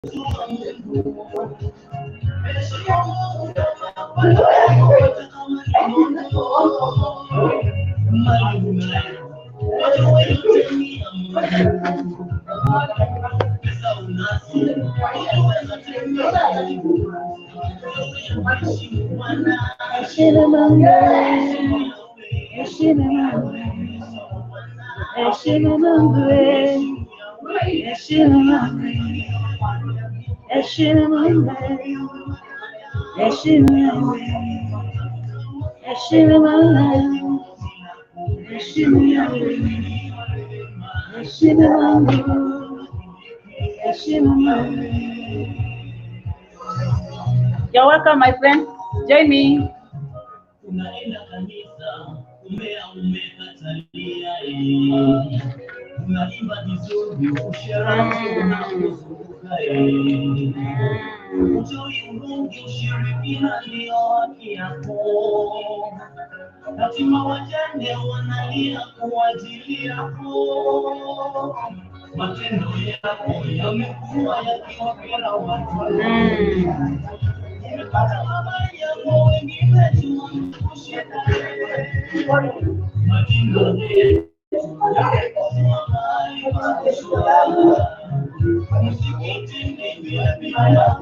You're welcome, my friend. Join me.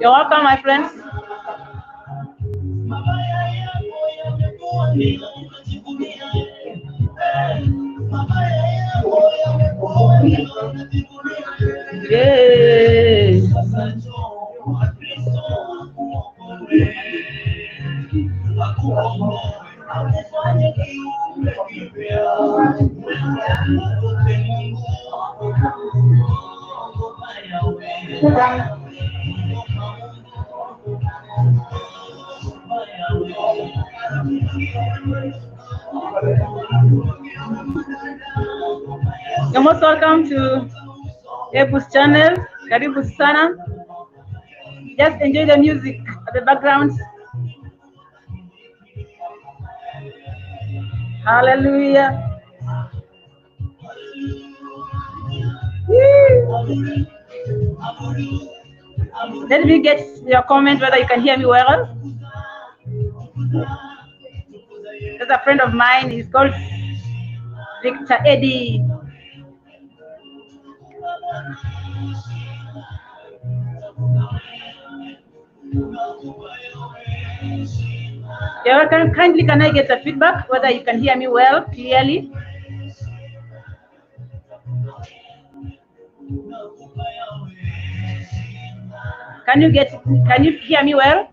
You're welcome, my friends. You're most welcome to Ebu's channel. Karibu sana. Just enjoy the music at the background. Hallelujah. Let me get your comment whether you can hear me well. There's a friend of mine, he's called Victor Eddie. Yeah, kindly can I get a feedback whether you can hear me well, clearly? Can you hear me well?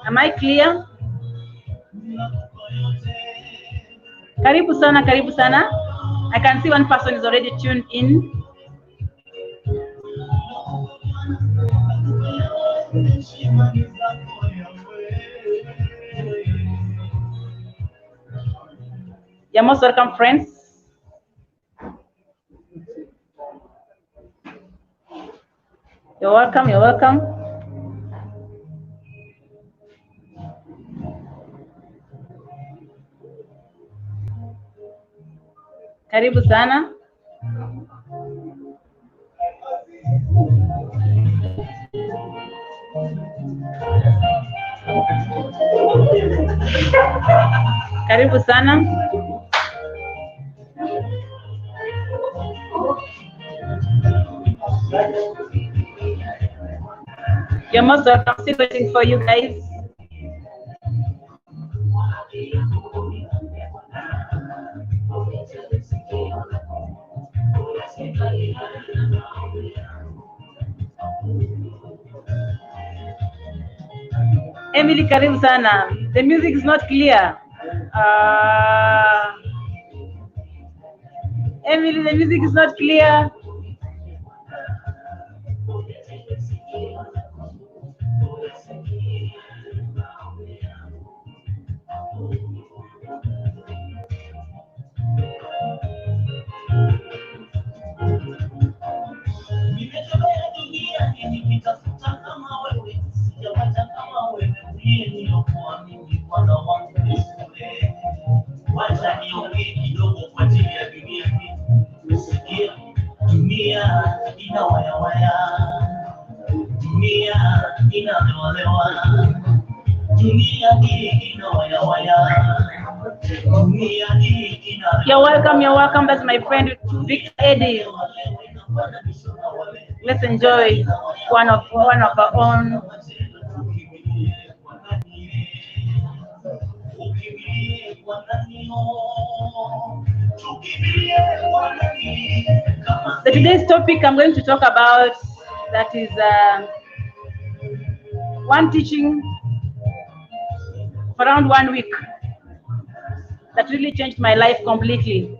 Am I clear? Karibu sana, karibu sana. I can see one person is already tuned in. You're most welcome, friends. You're welcome, you're welcome. Karibu sana. Karibu sana. You're most welcome. Still waiting for you guys. Emily, karibu sana. The music is not clear. Emily, the music is not clear. You're welcome, you're welcome. That's my friend Victor Eddie. Let's enjoy one of our own. The today's topic I'm going to talk about, that is one teaching for around 1 week that really changed my life completely.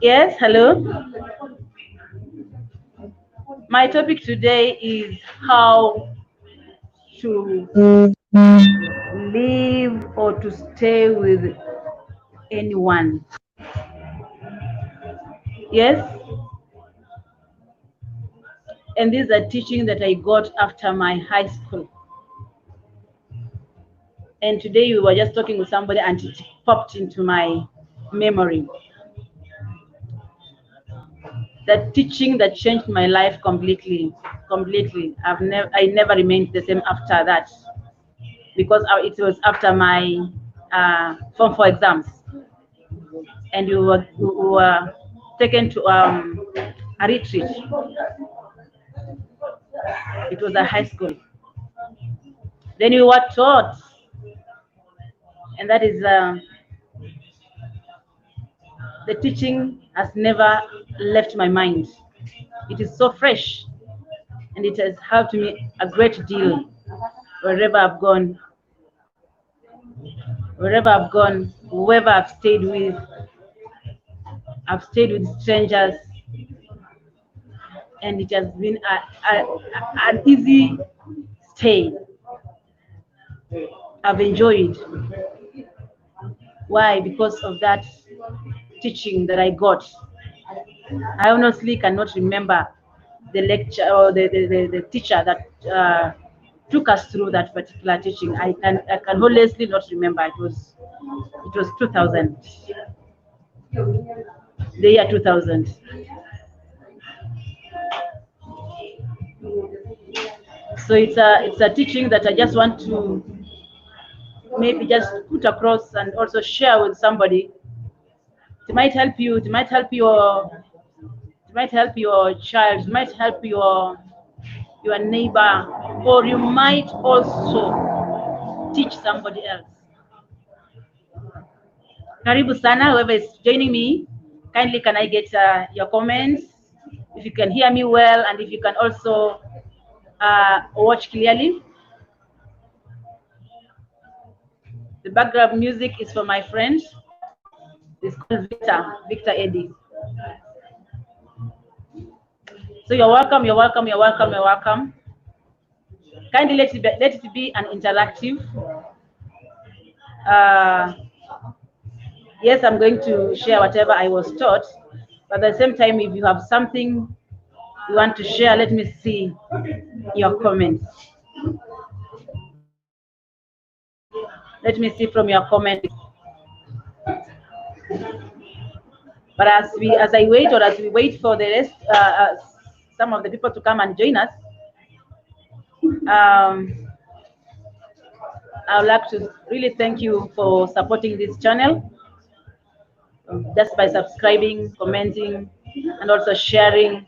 Yes, hello. My topic today is how to live or to stay with anyone. Yes. And these are teaching that I got after my high school. And today we were just talking with somebody and it popped into my memory. That teaching that changed my life completely. I never remained the same after that, because it was after my Form 4 exams, and we were taken to a retreat. It was a high school. Then we were taught, and that is the teaching has never left my mind. It is so fresh, and it has helped me a great deal wherever I've gone. Wherever I've gone, whoever I've stayed with strangers, and it has been an easy stay. I've enjoyed. Why? Because of that teaching that I got. I honestly cannot remember the lecture or the teacher that took us through that particular teaching. I can honestly not remember. It was 2000, the year 2000. So it's a teaching that I just want to maybe just put across and also share with somebody. It might help you. It might help your child. It might help your neighbor, or you might also teach somebody else. Karibu sana, whoever is joining me. Kindly, can I get your comments? If you can hear me well, and if you can also watch clearly. The background music is for my friend. It's called Victor Eddie. So you're welcome, you're welcome, you're welcome, you're welcome. Kindly let it be an interactive. Yes, I'm going to share whatever I was taught, but at the same time, if you have something you want to share, let me see your comments. Let me see from your comments. But as I wait, or as we wait for the rest, some of the people to come and join us, I would like to really thank you for supporting this channel, just by subscribing, commenting, and also sharing.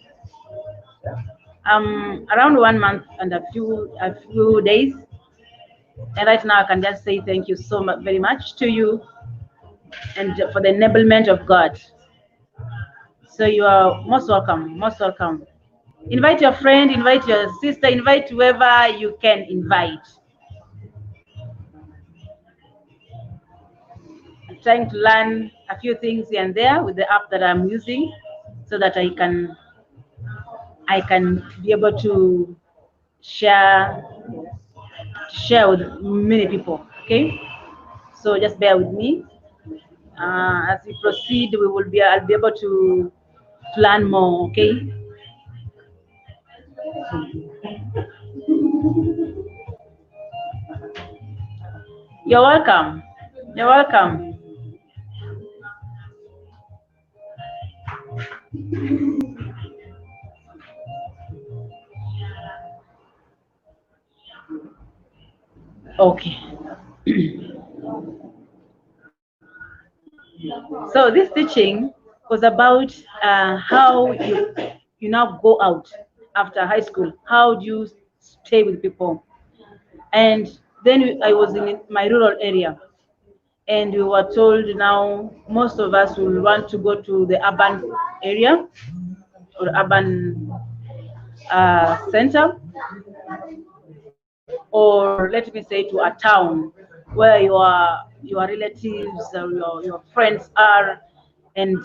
Around 1 month and a few days, and right now I can just say thank you so much, very much to you, and for the enablement of God. So you are most welcome, most welcome. Invite your friend, invite your sister, invite whoever you can invite. I'm trying to learn a few things here and there with the app that I'm using, so that I can be able to share with many people. Okay, so just bear with me. As we proceed, I'll be able to learn more. Okay. You're welcome. You're welcome. Okay. So this teaching was about how you now go out after high school. How do you stay with people? And then I was in my rural area, and we were told now most of us will want to go to the urban area or urban center, or let me say to a town where your relatives or your friends are, and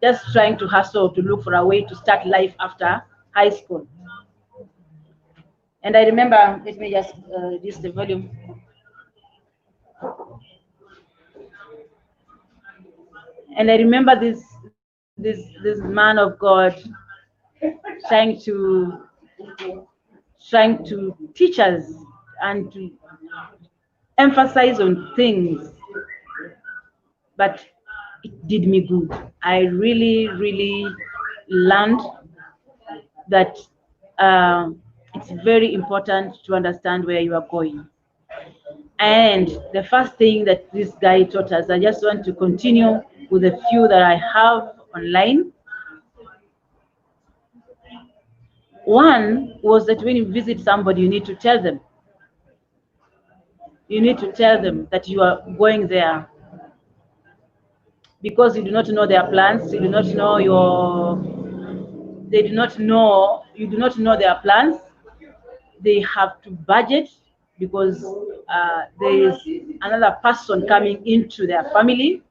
just trying to hustle to look for a way to start life after high school. And I remember, let me just reduce the volume. And I remember this man of God trying to trying to teach us and to emphasize on things, but it did me good. I really learned that it's very important to understand where you are going. And the first thing that this guy taught us, I just want to continue with a few that I have online. One was that when you visit somebody, you need to tell them. You need to tell them that you are going there, because you do not know their plans. You do not know they do not know, you do not know their plans. They have to budget, because there is another person coming into their family.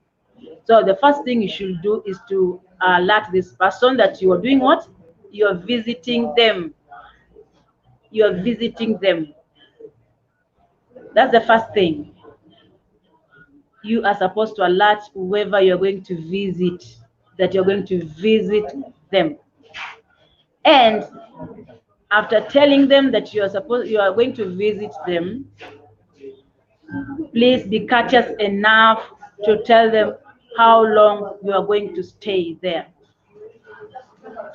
So the first thing you should do is to alert this person that you are doing what? You are visiting them. You are visiting them. That's the first thing. You are supposed to alert whoever you're going to visit that you're going to visit them. And after telling them that you are going to visit them, please be courteous enough to tell them how long you are going to stay there.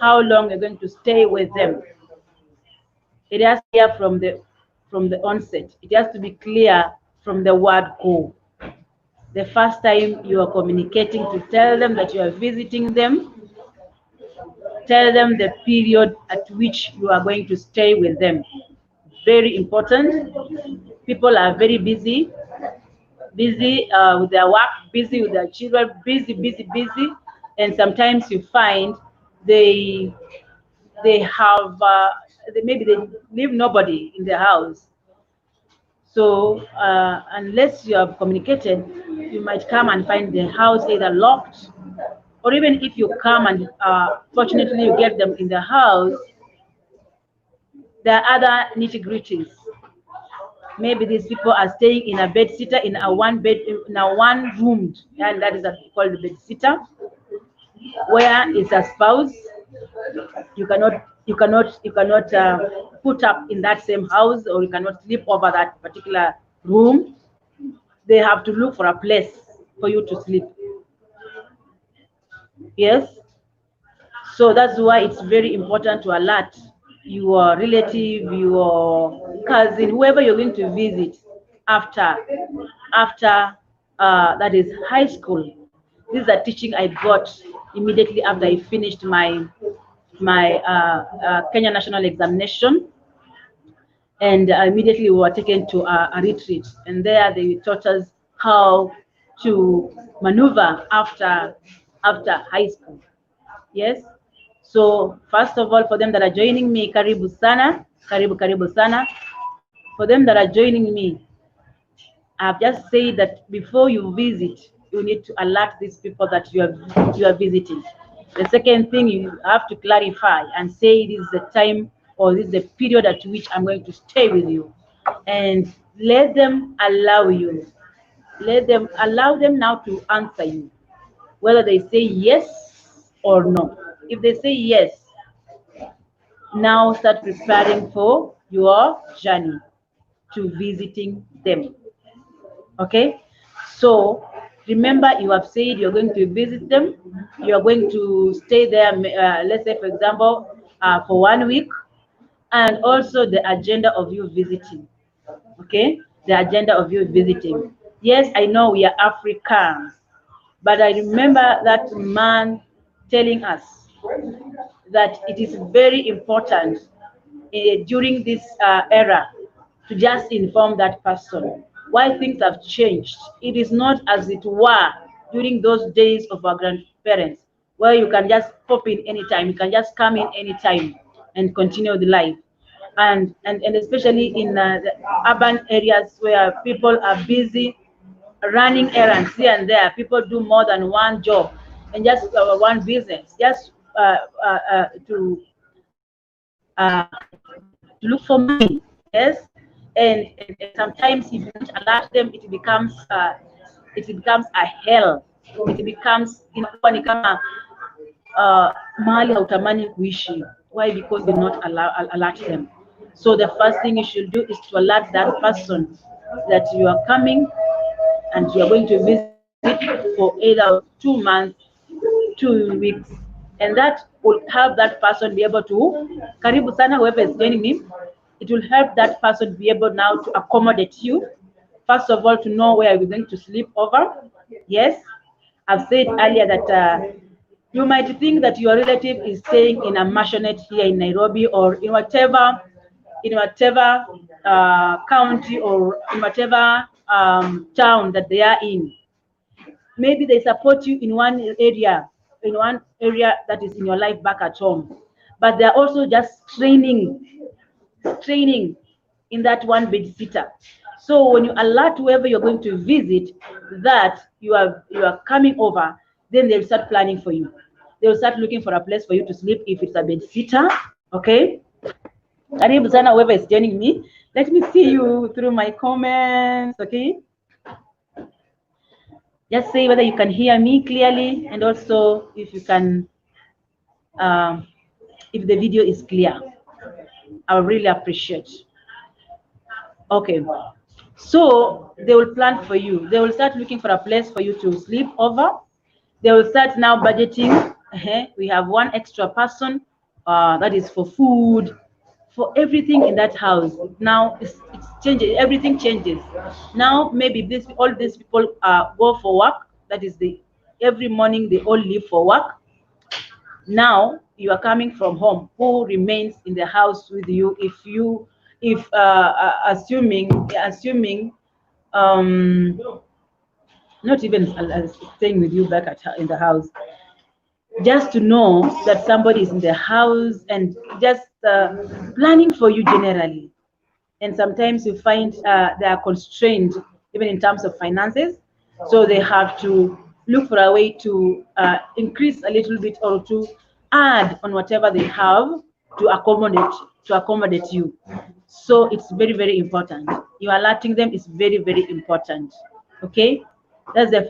How long you're going to stay with them. It has to be clear from the onset. It has to be clear from the word go. The first time you are communicating, to tell them that you are visiting them, tell them the period at which you are going to stay with them. Very important. People are very busy with their work, busy with their children, busy, and sometimes you find they have maybe they leave nobody in the house. So unless you have communicated, you might come and find the house either locked, or even if you come and fortunately you get them in the house, there are other nitty-gritties. Maybe these people are staying in a bed sitter, in a one room, and that is called bed sitter, where it's a spouse. You cannot put up in that same house, or you cannot sleep over that particular room. They have to look for a place for you to sleep. Yes. So that's why it's very important to alert your relative, your cousin, whoever you're going to visit after that is high school. This is a teaching I got immediately after I finished my Kenya National Examination, and immediately we were taken to a retreat, and there they taught us how to maneuver after high school. Yes. So first of all, for them that are joining me, karibu sana, karibu sana. For them that are joining me, I've just said that before you visit, you need to alert these people that you are visiting. The second thing, you have to clarify and say this is the time, or this is the period at which I'm going to stay with you, and let them allow you. Allow them now to answer you, whether they say yes or no. If they say yes, now start preparing for your journey to visiting them. Okay, so Remember, you have said you're going to visit them. You are going to stay there, let's say, for example, for 1 week, and also the agenda of you visiting. Okay, the agenda of you visiting. Yes, I know we are Africans, but I remember that man telling us that it is very important during this era to just inform that person why things have changed. It is not as it were during those days of our grandparents, where you can just pop in anytime, you can just come in anytime and continue the life. And especially in the urban areas where people are busy running errands here and there, people do more than one job and just one business, just to look for money. Yes, and sometimes if you don't alert them, it becomes a hell. It becomes inakuwa ni kama mahali hautamani kuishi. Why? Because you not alert them. So the first thing you should do is to alert that person that you are coming and you are going to visit for either 2 months, 2 weeks, and that will help that person be able to, karibu sana whoever is joining me, it will help that person be able now to accommodate you. First of all, to know where you're going to sleep over. Yes, I've said earlier that you might think that your relative is staying in a mansionette here in Nairobi or in whatever county or in whatever town that they are in. Maybe they support you in one area that is in your life back at home, but they're also just training in that one bed sitter. So when you alert whoever you're going to visit that you are coming over, then they'll start planning for you. They'll start looking for a place for you to sleep if it's a bed sitter. Okay, karibu sana whoever is joining me. Let me see you through my comments. Okay, just say whether you can hear me clearly, and also if you can, if the video is clear. I would really appreciate. Okay, so they will plan for you. They will start looking for a place for you to sleep over. They will start now budgeting. We have one extra person that is for food, for everything in that house. Now it's changing. Everything changes. Now maybe all these people go for work. That is every morning they all leave for work. Now you are coming from home. Who remains in the house with you? If assuming not even staying with you back in the house, just to know that somebody is in the house and just planning for you generally. And sometimes you find they are constrained even in terms of finances, so they have to look for a way to increase a little bit or to add on whatever they have to accommodate you. So it's very, very important. You alerting them is very, very important. Okay, that's the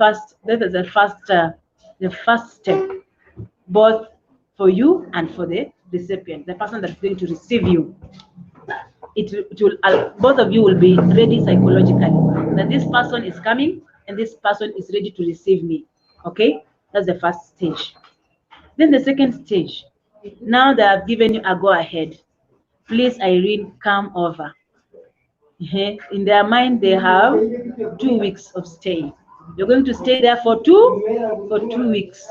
first step, both for you and for the recipient, the person that's going to receive you. It will both of you will be ready psychologically that this person is coming and this person is ready to receive me. Okay, that's the first stage. Then the second stage, now they have given you a go ahead. Please, Irene, come over. In their mind, they have 2 weeks of stay. You're going to stay there for two weeks.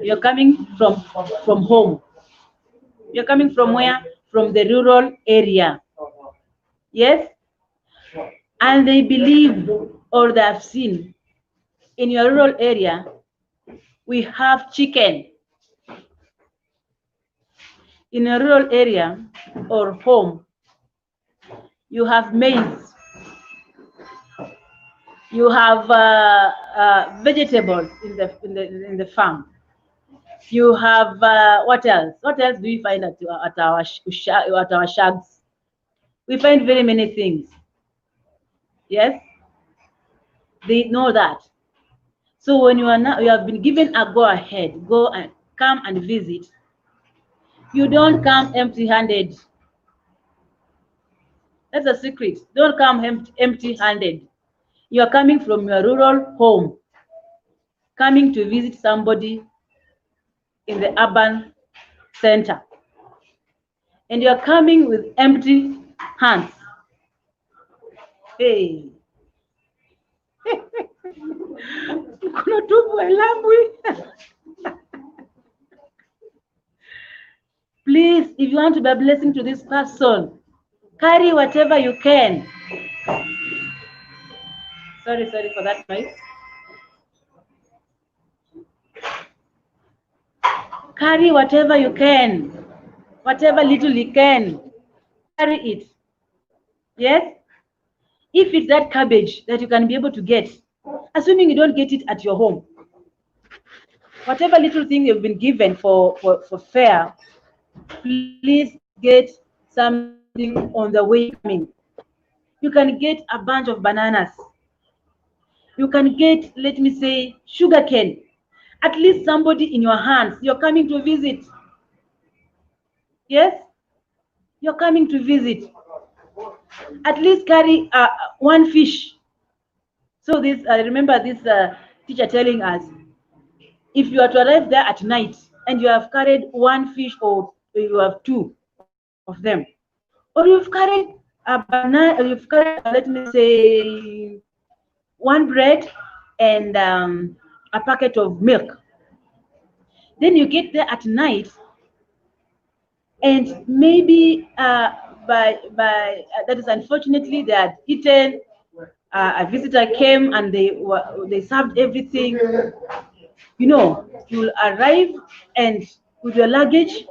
You're coming from home. You're coming from where? From the rural area. Yes? And they believe or they have seen in your rural area, we have chicken. In a rural area or home, you have maize. You have vegetables in the farm. You have what else? What else do we find at our shags? We find very many things. Yes, they know that. So when you have been given a go ahead, go and come and visit. You don't come empty-handed. That's a secret. Don't come empty-handed. You are coming from your rural home, coming to visit somebody in the urban center, and you are coming with empty hands. Hey. Mkono tupu elambwi. Please, if you want to be a blessing to this person, carry whatever you can. Sorry for that noise. Carry whatever you can, whatever little you can, carry it. Yes? If it's that cabbage that you can be able to get, assuming you don't get it at your home, whatever little thing you've been given for fare, please get something on the way coming. You can get a bunch of bananas. You can get, let me say, sugar cane. At least somebody in your hands. You're coming to visit. Yes? You're coming to visit. At least carry one fish. So this, I remember this teacher telling us, if you are to arrive there at night and you have carried one fish or you have two of them, or you've carried a banana, or you've carried, let me say, one bread and a packet of milk. Then you get there at night, and maybe by that is unfortunately they had eaten. A visitor came and they served everything. You know, you'll arrive and with your luggage,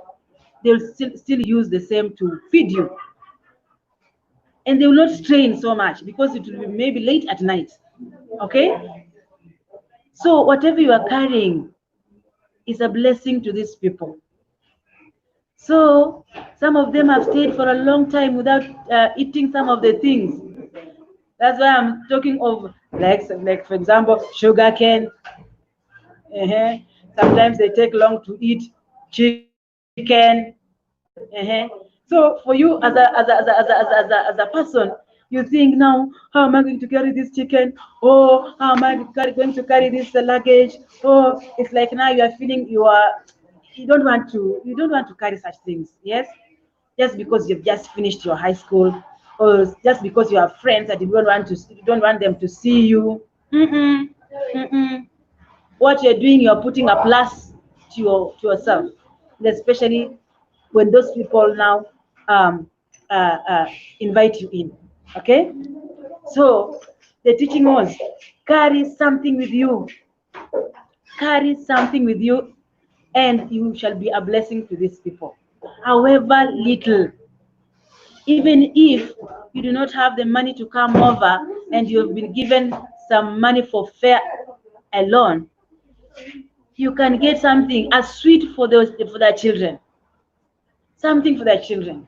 they'll still use the same to feed you. And they will not strain so much because it will be maybe late at night. Okay? So whatever you are carrying is a blessing to these people. So some of them have stayed for a long time without eating some of the things. That's why I'm talking of like for example, sugar cane. Sometimes they take long to eat chicken. So for you as a person, you think now, how am I going to carry this chicken? Oh, how am I going to carry this luggage? Oh, it's like now you are feeling you don't want to carry such things. Yes, just because you've just finished your high school, or just because you have friends that you don't want them to see you. What you're doing, you're putting a plus to yourself, especially when those people now invite you in. Okay, so the teaching was carry something with you. Carry something with you, and you shall be a blessing to these people, however little. Even if you do not have the money to come over and you've been given some money for fare alone, you can get something, a sweet for their children. Something for their children.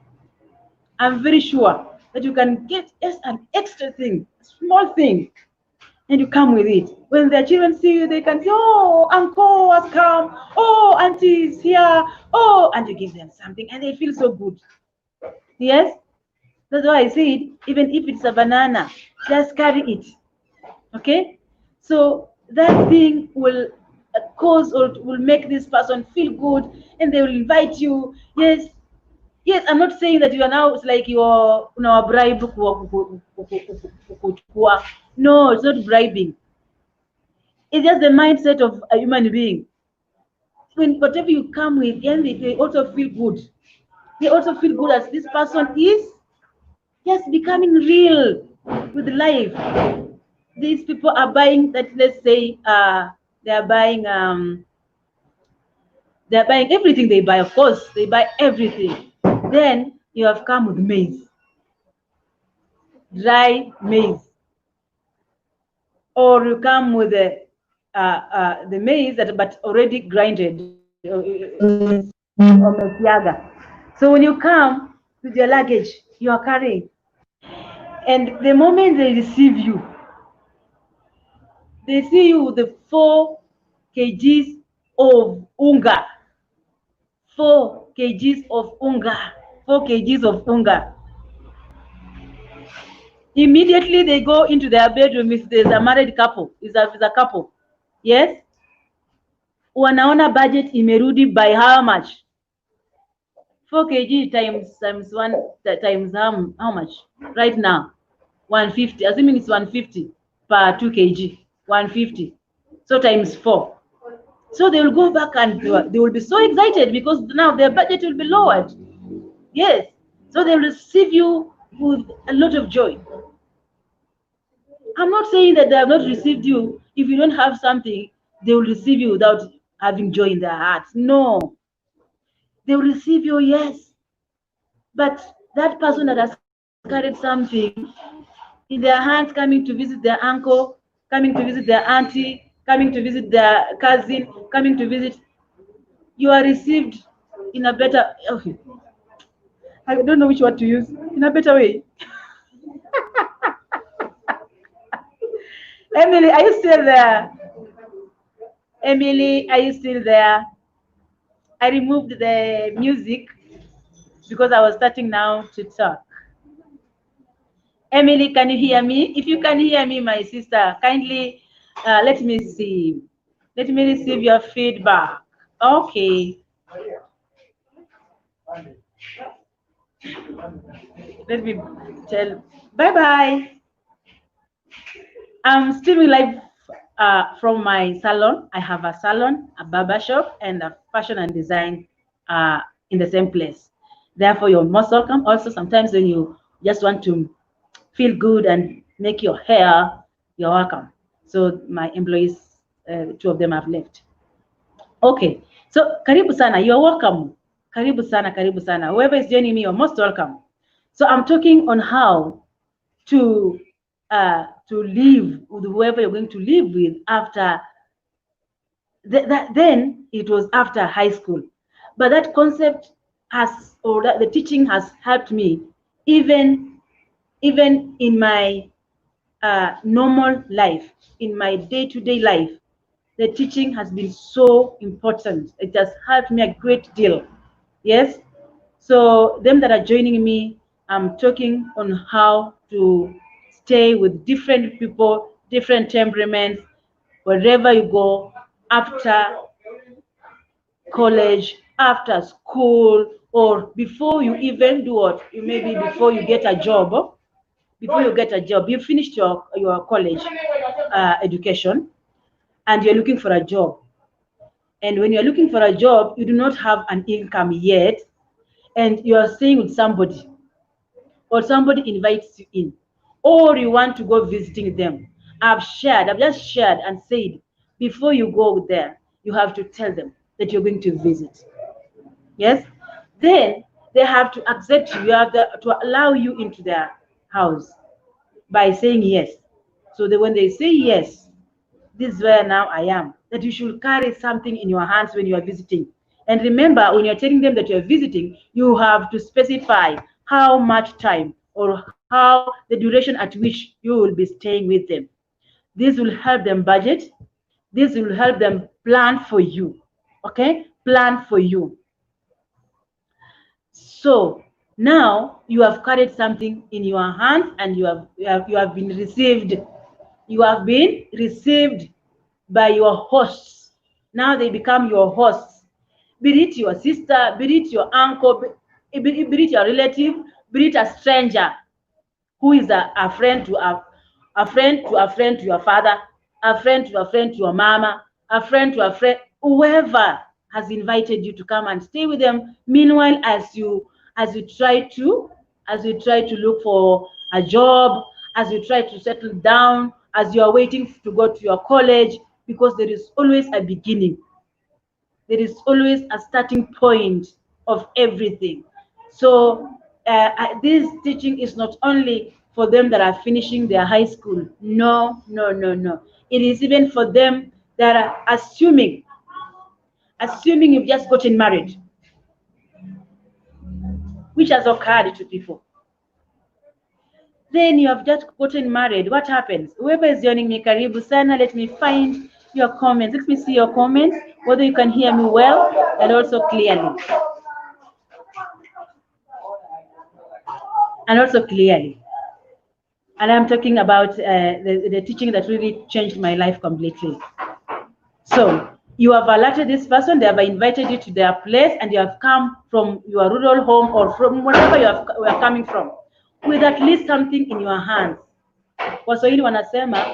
I'm very sure that you can get just an extra thing, a small thing, and you come with it. When their children see you, they can say, oh, uncle has come, oh, auntie is here, oh, and you give them something and they feel so good. Yes? That's why I said, even if it's a banana, just carry it. Okay? So that thing will cause or will make this person feel good, and they will invite you. Yes, I'm not saying that you are now, it's like you're bribe. No, it's not bribing. It's just the mindset of a human being. When whatever you come with, and they also feel good. They also feel good as this person is just becoming real with life. These people are buying that, let's say they're buying everything they buy. Of course, they buy everything. Then you have come with maize, dry maize, or you come with the maize but already grinded. So when you come with your luggage, you are carrying, and the moment they receive you, they see you with the 4 kgs of unga. 4 kgs of unga. 4 kgs of unga. Immediately they go into their bedroom if there's a married couple, is a couple. Yes? Wanaona budget imerudi by how much? 4 kg times 1 times how much? Right now, 150. Assuming it's 150 per 2 kg, 150. So times 4. So they will go back and they will be so excited because now their budget will be lowered. Yes. So they will receive you with a lot of joy. I'm not saying that they have not received you. If you don't have something, they will receive you without having joy in their hearts. No. They will receive you, yes. But that person that has carried something in their hands, coming to visit their uncle, coming to visit their auntie, coming to visit their cousin, coming to visit, you are received in a better, okay, I don't know which word to use, in a better way. Emily, are you still there? Emily, are you still there? I removed the music because I was starting now to talk. Emily, can you hear me? If you can hear me, my sister, kindly let me see. Let me receive your feedback. Okay. Let me tell. Bye-bye. I'm streaming live from my salon. I have a salon, a barber shop, and a fashion and design in the same place. Therefore, you're most welcome. Also, sometimes when you just want to feel good and make your hair, you're welcome. So my employees, 2 of them have left. Okay, so karibu sana, you're welcome. Karibu sana, karibu sana. Whoever is joining me, you're most welcome. So I'm talking on how to live with whoever you're going to live with after then it was after high school. But that concept has, or that the teaching has helped me even in my normal life, in my day-to-day life. The teaching has been so important. It has helped me a great deal. Yes. So them that are joining me, I'm talking on how to stay with different people, different temperaments, wherever you go, after college, after school, or before you even do what, maybe before you get a job. Before you get a job, you finished your college education, and you're looking for a job. And when you're looking for a job, you do not have an income yet, and you are staying with somebody, or somebody invites you in, or you want to go visiting them. I've just shared and said, before you go there, you have to tell them that you're going to visit. Yes? Then they have to accept you. You have to allow you into their house by saying yes. So that when they say yes, this is where now I am, that you should carry something in your hands when you are visiting. And remember, when you're telling them that you're visiting, you have to specify how much time or how the duration at which you will be staying with them. This will help them budget. This will help them plan for you. Okay? Plan for you. So now you have carried something in your hands, and you have been received. You have been received by your hosts. Now they become your hosts. Be it your sister, be it your uncle, be it your relative, be it a stranger who is a friend to a friend to a friend to your father, a friend to a friend to your mama, a friend to a friend, whoever has invited you to come and stay with them. Meanwhile, as you try to look for a job, as you try to settle down, as you are waiting to go to your college, because there is always a beginning. There is always a starting point of everything. So this teaching is not only for them that are finishing their high school. No, no, no, no. It is even for them that are assuming you've just gotten married, which has occurred to people. Then you have just gotten married. What happens? Whoever is joining me, karibu sana. Let me find your comments. Let me see your comments, whether you can hear me well and also clearly. And also clearly. And I'm talking about the teaching that really changed my life completely. So you have alerted this person, they have invited you to their place, and you have come from your rural home or from wherever you are coming from with at least something in your hands. Waswahili wanasema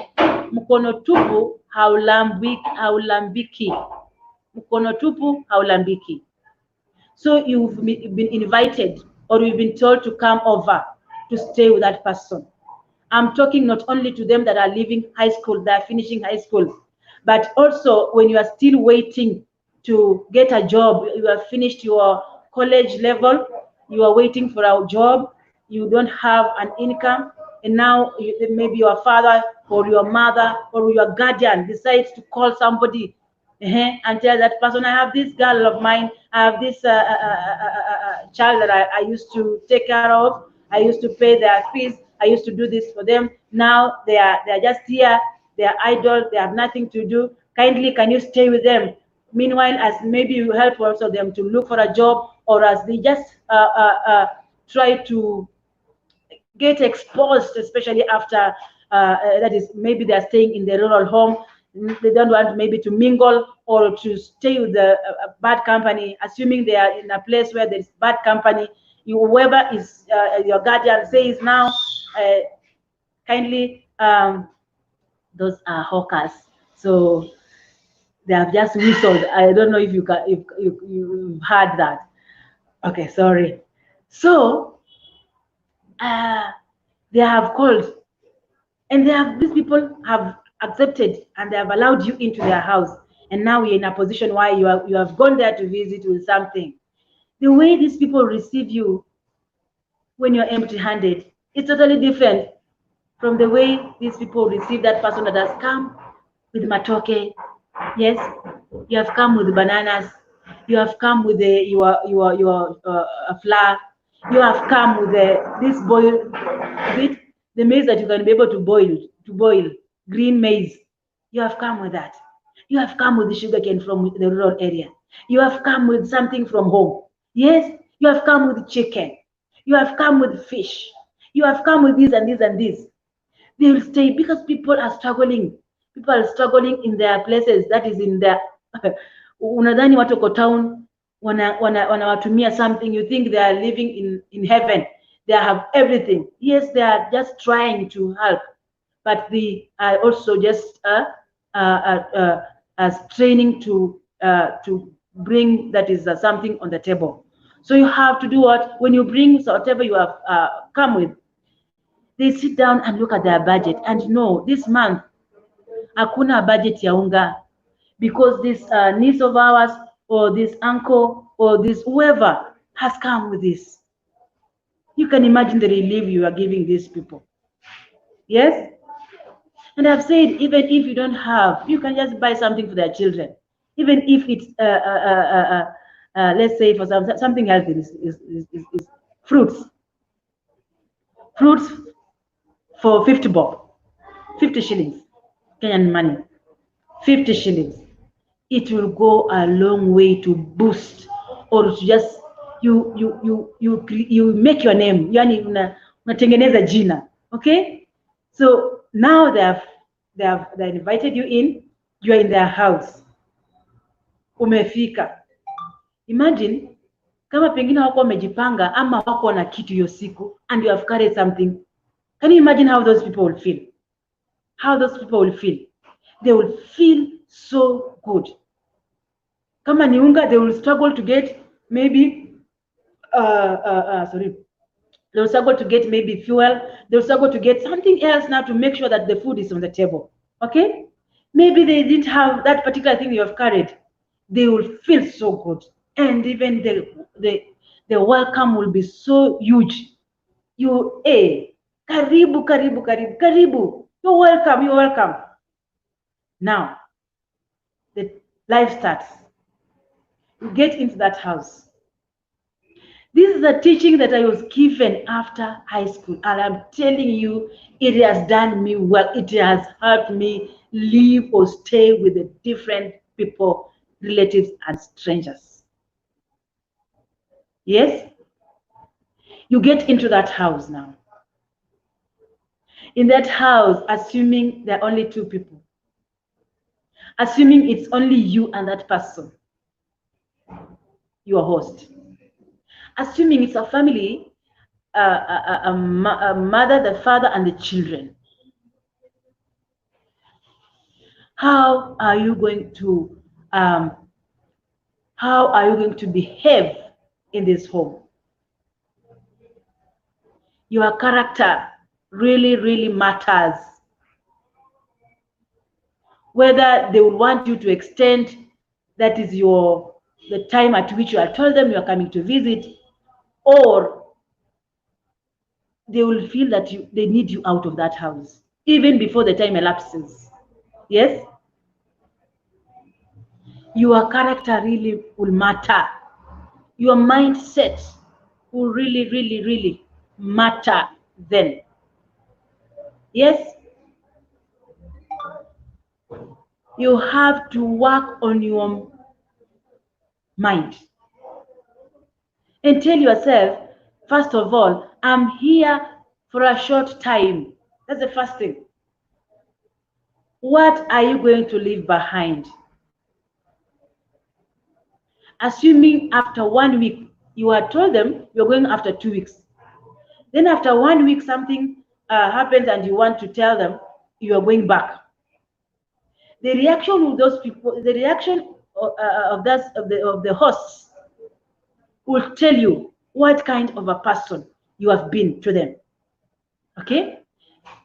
mkono tupu haulambiki. Mkono tupu haulambiki. So you've been invited, or you've been told to come over to stay with that person. I'm talking not only to them that are leaving high school, that are finishing high school, but also when you are still waiting to get a job, you have finished your college level, you are waiting for a job, you don't have an income, and now maybe your father or your mother or your guardian decides to call somebody and tell that person, I have this girl of mine, I have this child that I used to take care of, I used to pay their fees, I used to do this for them. Now they are just here, they are idle, they have nothing to do. Kindly, can you stay with them? Meanwhile, as maybe you help also them to look for a job, or as they just try to get exposed, especially after that is maybe they are staying in the rural home. They don't want maybe to mingle or to stay with the bad company, assuming they are in a place where there is bad company. Whoever is your guardian says now, kindly, those are hawkers. So they have just whistled. I don't know if you've heard that. Okay, sorry. So they have called, and these people have accepted, and they have allowed you into their house. And now you're in a position where you have gone there to visit with something. The way these people receive you when you're empty-handed, it's totally different from the way these people receive that person that has come with matoke. Yes, you have come with bananas. You have come with your flour. You have come with this boiled bit, the maize that you can be able to boil green maize. You have come with that. You have come with the sugarcane from the rural area. You have come with something from home. Yes, you have come with chicken. You have come with fish. You have come with this and this and this. They will stay because people are struggling. People are struggling in their places, that is in their unadhani watu wako town wanawatumia something, you think they are living in heaven, they have everything. Yes, they are just trying to help, but they are also just as training to bring that is something on the table. So you have to do what? When you bring whatever you have come with, they sit down and look at their budget and know this month hakuna budget ya unga, because this niece of ours or this uncle or this whoever has come with this. You can imagine the relief you are giving these people. Yes? And I've said, even if you don't have, you can just buy something for their children. Even if it's, let's say for something healthy is fruits. Fruits for 50 bob, 50 shillings, Kenyan money, 50 shillings. It will go a long way to boost or to just you make your name, yani unatengeneza jina. Okay, so now they invited you in, you are in their house, umefika. Imagine kama pengine wako wamejipanga ama wako na kitu hiyo siku, and you have carried something. Can you imagine how those people will feel? How those people will feel? They will feel so good. Kama ni unga, they will struggle to get maybe they will struggle to get maybe fuel. They will struggle to get something else now to make sure that the food is on the table. Okay, maybe they didn't have that particular thing you have carried. They will feel so good, and even the welcome will be so huge. You, karibu, karibu, karibu, karibu. You're welcome. You're welcome. Now, the life starts. You get into that house. This is a teaching that I was given after high school, and I'm telling you, it has done me well. It has helped me live or stay with the different people, relatives, and strangers. Yes? You get into that house now. in that house, assuming there are only two people, assuming it's only you and that person, your host, assuming it's a family, a mother, the father, and the children. How are you going to behave in this home? Your character really, really matters. Whether they will want you to extend, that is the time at which you have told them you are coming to visit, or they will feel that they need you out of that house, even before the time elapses. Yes? Your character really will matter. Your mindset will really, really, really matter then. Yes? You have to work on your mind and tell yourself, first of all, I'm here for a short time. That's the first thing. What are you going to leave behind? Assuming after 1 week, you had told them you're going after 2 weeks. Then after 1 week, something happens and you want to tell them you are going back. The reaction of those people, the reaction of the hosts will tell you what kind of a person you have been to them. Okay?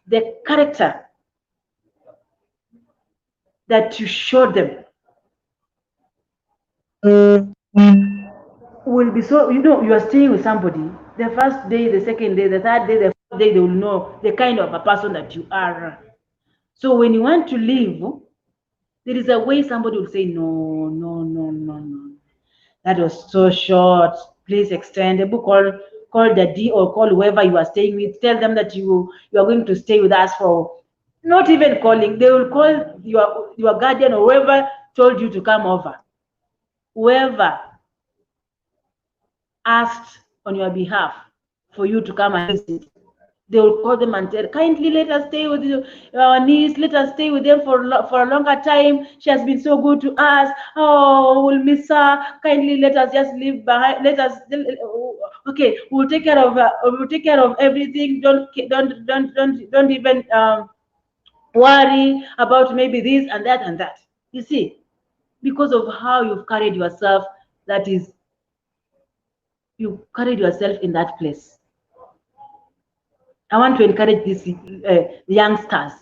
The character that you showed them will be so, you are staying with somebody, the first day, the second day, the third day, the fourth day, they will know the kind of a person that you are. So when you want to leave, there is a way somebody will say, no, that was so short, please extend. The book call the D or call whoever you are staying with, tell them that you are going to stay with us for, not even calling, they will call your guardian or whoever told you to come over. Whoever asked on your behalf for you to come and visit, they will call them and tell, kindly let us stay with you, our niece, let us stay with them for a longer time. She has been so good to us. Oh, we'll miss her. Kindly let us just leave behind. Let us, okay, we'll take care of everything. Don't even worry about maybe this and that and that. You see, because of how you've carried yourself, that is, you carried yourself in that place. I want to encourage these youngsters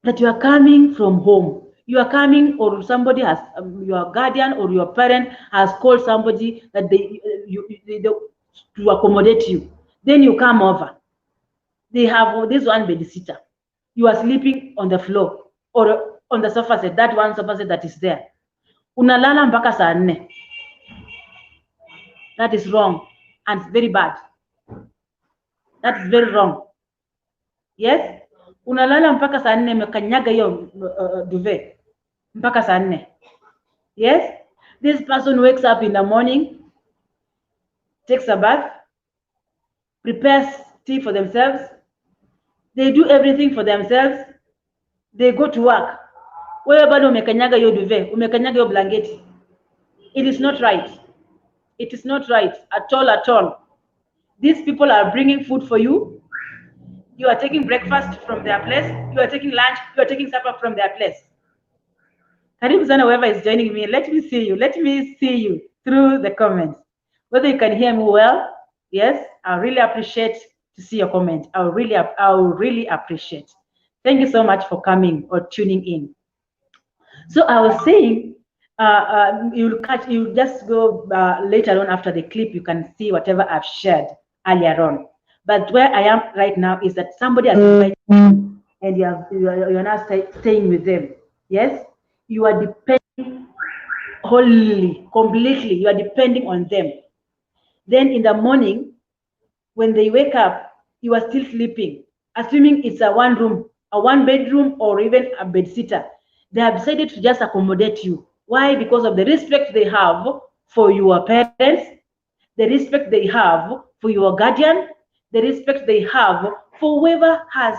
that you are coming from home. You are coming, or somebody has, your guardian or your parent has called somebody that they to accommodate you. Then you come over. They have this one babysitter. You are sleeping on the floor or on the sofa set, that one sofa set that is there. Unalala mpaka saa 4. That is wrong and it's very bad. That is very wrong. Yes? Unalala mpaka saa 4, mekanyaga hiyo duvet mpaka saa 4. Yes? This person wakes up in the morning, takes a bath, prepares tea for themselves. They do everything for themselves. They go to work. Wewe bado umekanyaga hiyo duvet, umekanyaga hiyo blanketi. It is not right. It is not right at all. These people are bringing food for you. You are taking breakfast from their place. You are taking lunch. You are taking supper from their place. Karibu sana, whoever is joining me. Let me see you. Let me see you through the comments. Whether you can hear me well, yes, I really appreciate to see your comment. I will really appreciate. Thank you so much for coming or tuning in. So I was saying, you'll just go later on after the clip, you can see whatever I've shared earlier on. But where I am right now is that somebody has invited you and you're now staying with them. Yes? You are depending wholly, completely, you are depending on them. Then in the morning, when they wake up, you are still sleeping, assuming it's a one bedroom or even a bed sitter. They have decided to just accommodate you. Why? Because of the respect they have for your parents, the respect they have for your guardian, the respect they have for whoever has,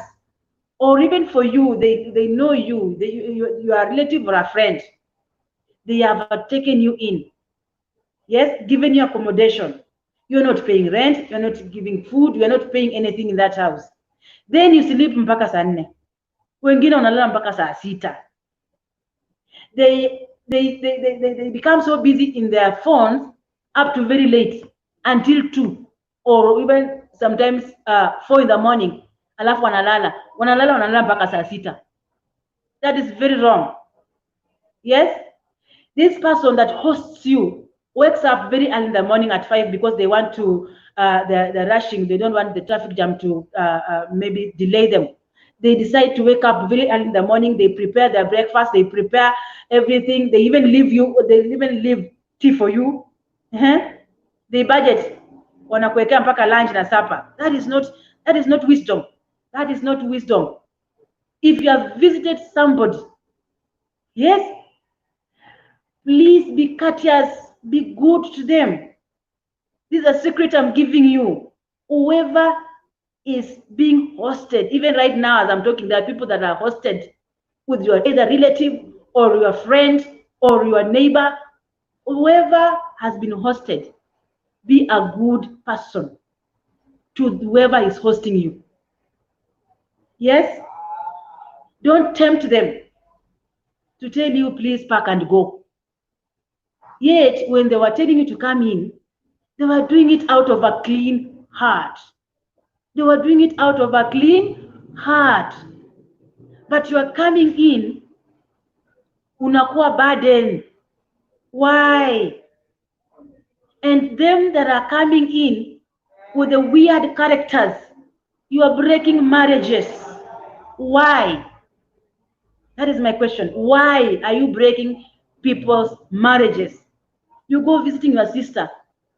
or even for you, they know you, you are a relative or a friend, they have taken you in, yes, given you accommodation, you're not paying rent, you're not giving food, you're not paying anything in that house, then you sleep mpaka saa 4, wengine wanalala mpaka saa 6. They become so busy in their phones up to very late, until 2 or even sometimes 4 in the morning, alafu wanalala mpaka saa 6. That is very wrong. Yes, this person that hosts you wakes up very early in the morning at 5 because they want to they're rushing, they don't want the traffic jam to maybe delay them. They decide to wake up very early in the morning, they prepare their breakfast, they prepare everything, they even leave tea for you. They budget, wanakuwekea mpaka lunch na supper. That is not wisdom. That is not wisdom. If you have visited somebody, yes, please be courteous, be good to them. This is a secret I'm giving you. Whoever is being hosted, even right now as I'm talking, there are people that are hosted with your either relative or your friend or your neighbor. Whoever has been hosted, be a good person to whoever is hosting you. Yes? Don't tempt them to tell you, please pack and go. Yet, when they were telling you to come in, they were doing it out of a clean heart. They were doing it out of a clean heart. But you are coming in, unakuwa burden. Why? And them that are coming in with the weird characters, you are breaking marriages. Why? That is my question. Why are you breaking people's marriages? You go visiting your sister,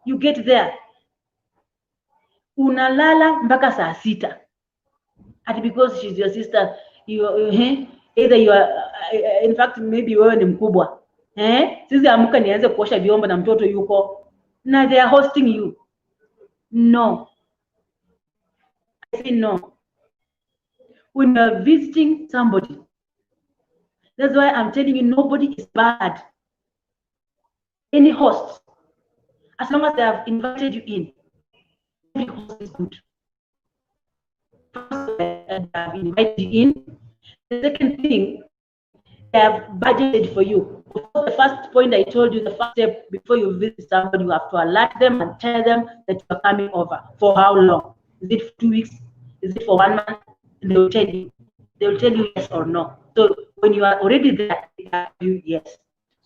you get there, unalala mpaka saa 6. And because she's your sister, either you are, in fact, maybe wewe ni mkubwa. Sisi amuka nianze kuosha vyombo na mtoto yuko. Na they are hosting you. No. I say no. When you are visiting somebody, that's why I'm telling you, nobody is bad. Any host, as long as they have invited you in, every host is good. First, they have invited you in. The second thing, they have budgeted for you. The first point I told you, the first step before you visit somebody, you have to alert them and tell them that you are coming over. For how long? Is it for 2 weeks? Is it for 1 month? And they will tell you. They will tell you yes or no. So when you are already there, they tell you yes.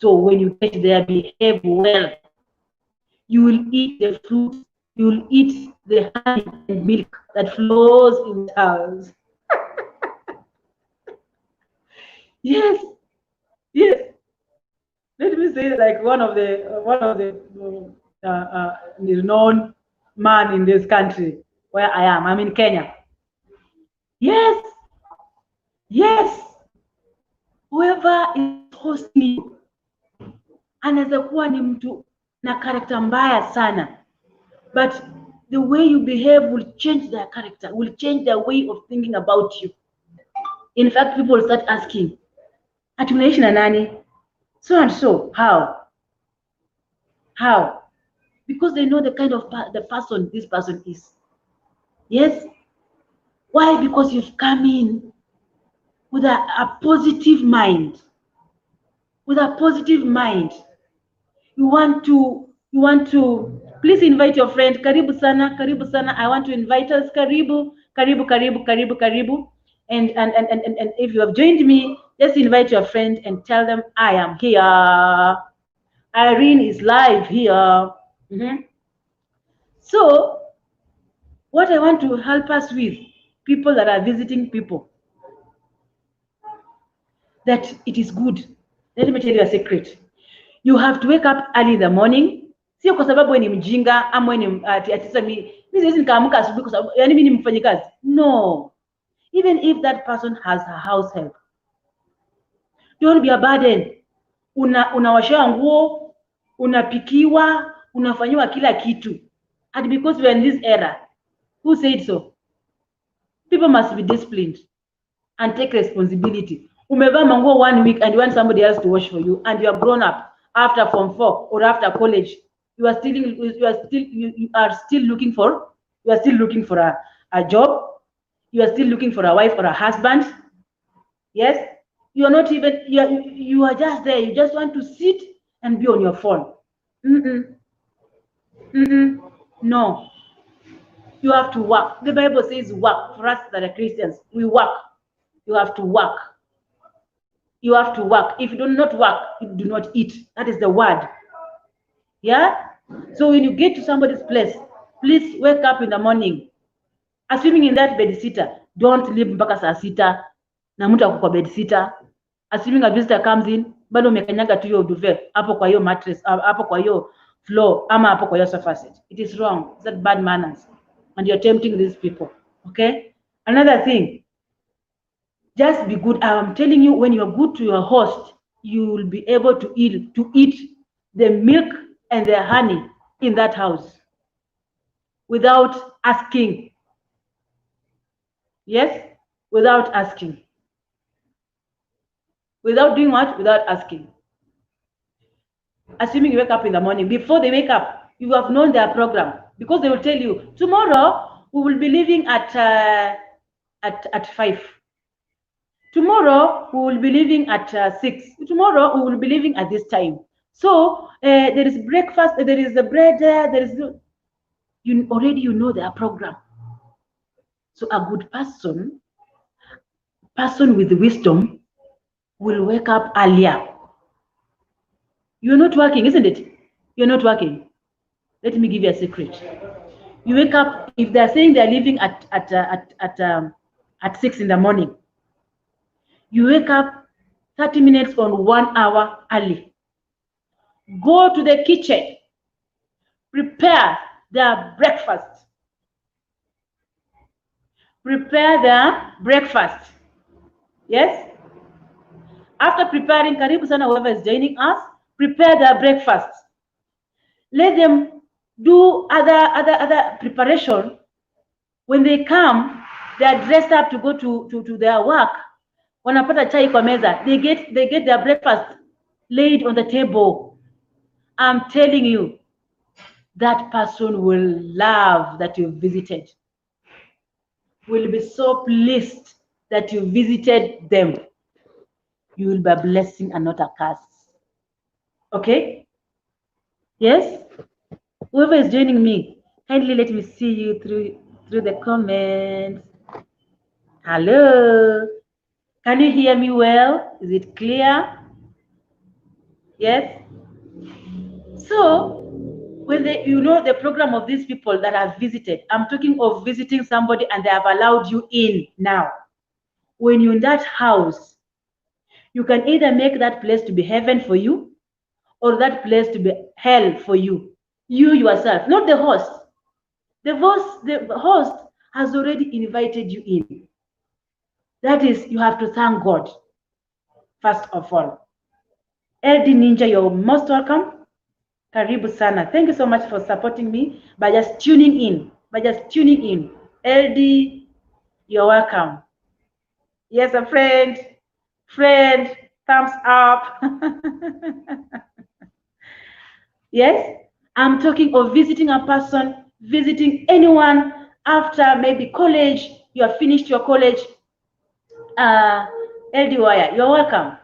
So when you get there, behave well. You will eat the fruit. You will eat the honey and milk that flows in the house. Yes. Yes. Let me say, like one of the known man in this country where I am. I'm in Kenya. Yes. Yes. Whoever is hosting you anaweza kuwa ni mtu na character mbaya sana, but the way you behave will change their character, will change their way of thinking about you. In fact, people will start asking, ati unaishi na nani? So and so. How? Because they know the kind of the person this person is. Yes. Why? Because you've come in with a positive mind. With a positive mind. You want to please invite your friend. Karibu sana, karibu sana. I want to invite us. Karibu. And if you have joined me, just invite your friend and tell them I am here. Irene is live here. So what I want to help us with, people that are visiting people, that it is good. Let me tell you a secret. You have to wake up early in the morning. Sio kwa sababu wewe ni mjinga ama wewe ni sasa mimi siwezi nikaamka asubuhi kwa sababu yani mimi ni mfanyikazi. No. Even if that person has a house help, don't be a burden. Unawashwa nguo, unapikiwa, unafanyiwa kila kitu. And because we are in this era, who said so? People must be disciplined and take responsibility. Umevaa manguo 1 week and you want somebody else to wash for you, and you are grown up after Form 4 or after college. You are still looking for a job. You are still looking for a wife or a husband. Yes, you are not even, you are just there. You just want to sit and be on your phone. No, you have to work. The Bible says work. For us that are Christians, we work. You have to work. You have to work. If you do not work, you do not eat. That is the word. Yeah. So when you get to somebody's place, please wake up in the morning. Assuming in that bed sitter, don't leave mpaka saa sita na mtu ako kwa bed sitter. Assuming a visitor comes in, bado umekanyaga tu hiyo duvet hapo kwa hiyo mattress, hapo kwa hiyo floor ama hapo kwa hiyo sofa set. It is wrong. It's that bad manners, and you're tempting these people. Okay. Another thing, just be good. I'm telling you, when you're good to your host, you will be able to eat the milk and the honey in that house without asking. Yes, without asking. Without doing what? Without asking. Assuming you wake up in the morning, before they wake up, you have known their program, because they will tell you, tomorrow we will be leaving at 5. Tomorrow we will be leaving at 6. Tomorrow we will be leaving at this time. So there is breakfast, there is the bread, there is you already know their program. So a good person with wisdom will wake up earlier. You're not working, isn't it? You're not working. Let me give you a secret. You wake up, if they're saying they're leaving at 6 in the morning, you wake up 30 minutes or 1 hour early. Go to the kitchen, prepare their breakfast. Prepare their breakfast. Yes? After preparing, karibu sana whoever is joining us, prepare their breakfast. Let them do other preparation. When they come, they are dressed up to go to their work. Wanapata chai kwa meza. They get their breakfast laid on the table. I'm telling you, that person will love that you visited. Will be so pleased that you visited them. You will be a blessing and not a curse. Okay? Yes? Whoever is joining me, kindly let me see you through the comments. Hello? Can you hear me well? Is it clear? Yes? So, when you know the program of these people that have visited, I'm talking of visiting somebody and they have allowed you in now. When you're in that house, you can either make that place to be heaven for you or that place to be hell for you. You yourself, not the host. The host has already invited you in. That is, you have to thank God, first of all. LD Ninja, you're most welcome. Karibu sana. Thank you so much for supporting me by just tuning in. LD, you're welcome. Yes, a friend, thumbs up. Yes, I'm talking of visiting a person, visiting anyone after maybe college. You have finished your college. LD Wire, you're welcome.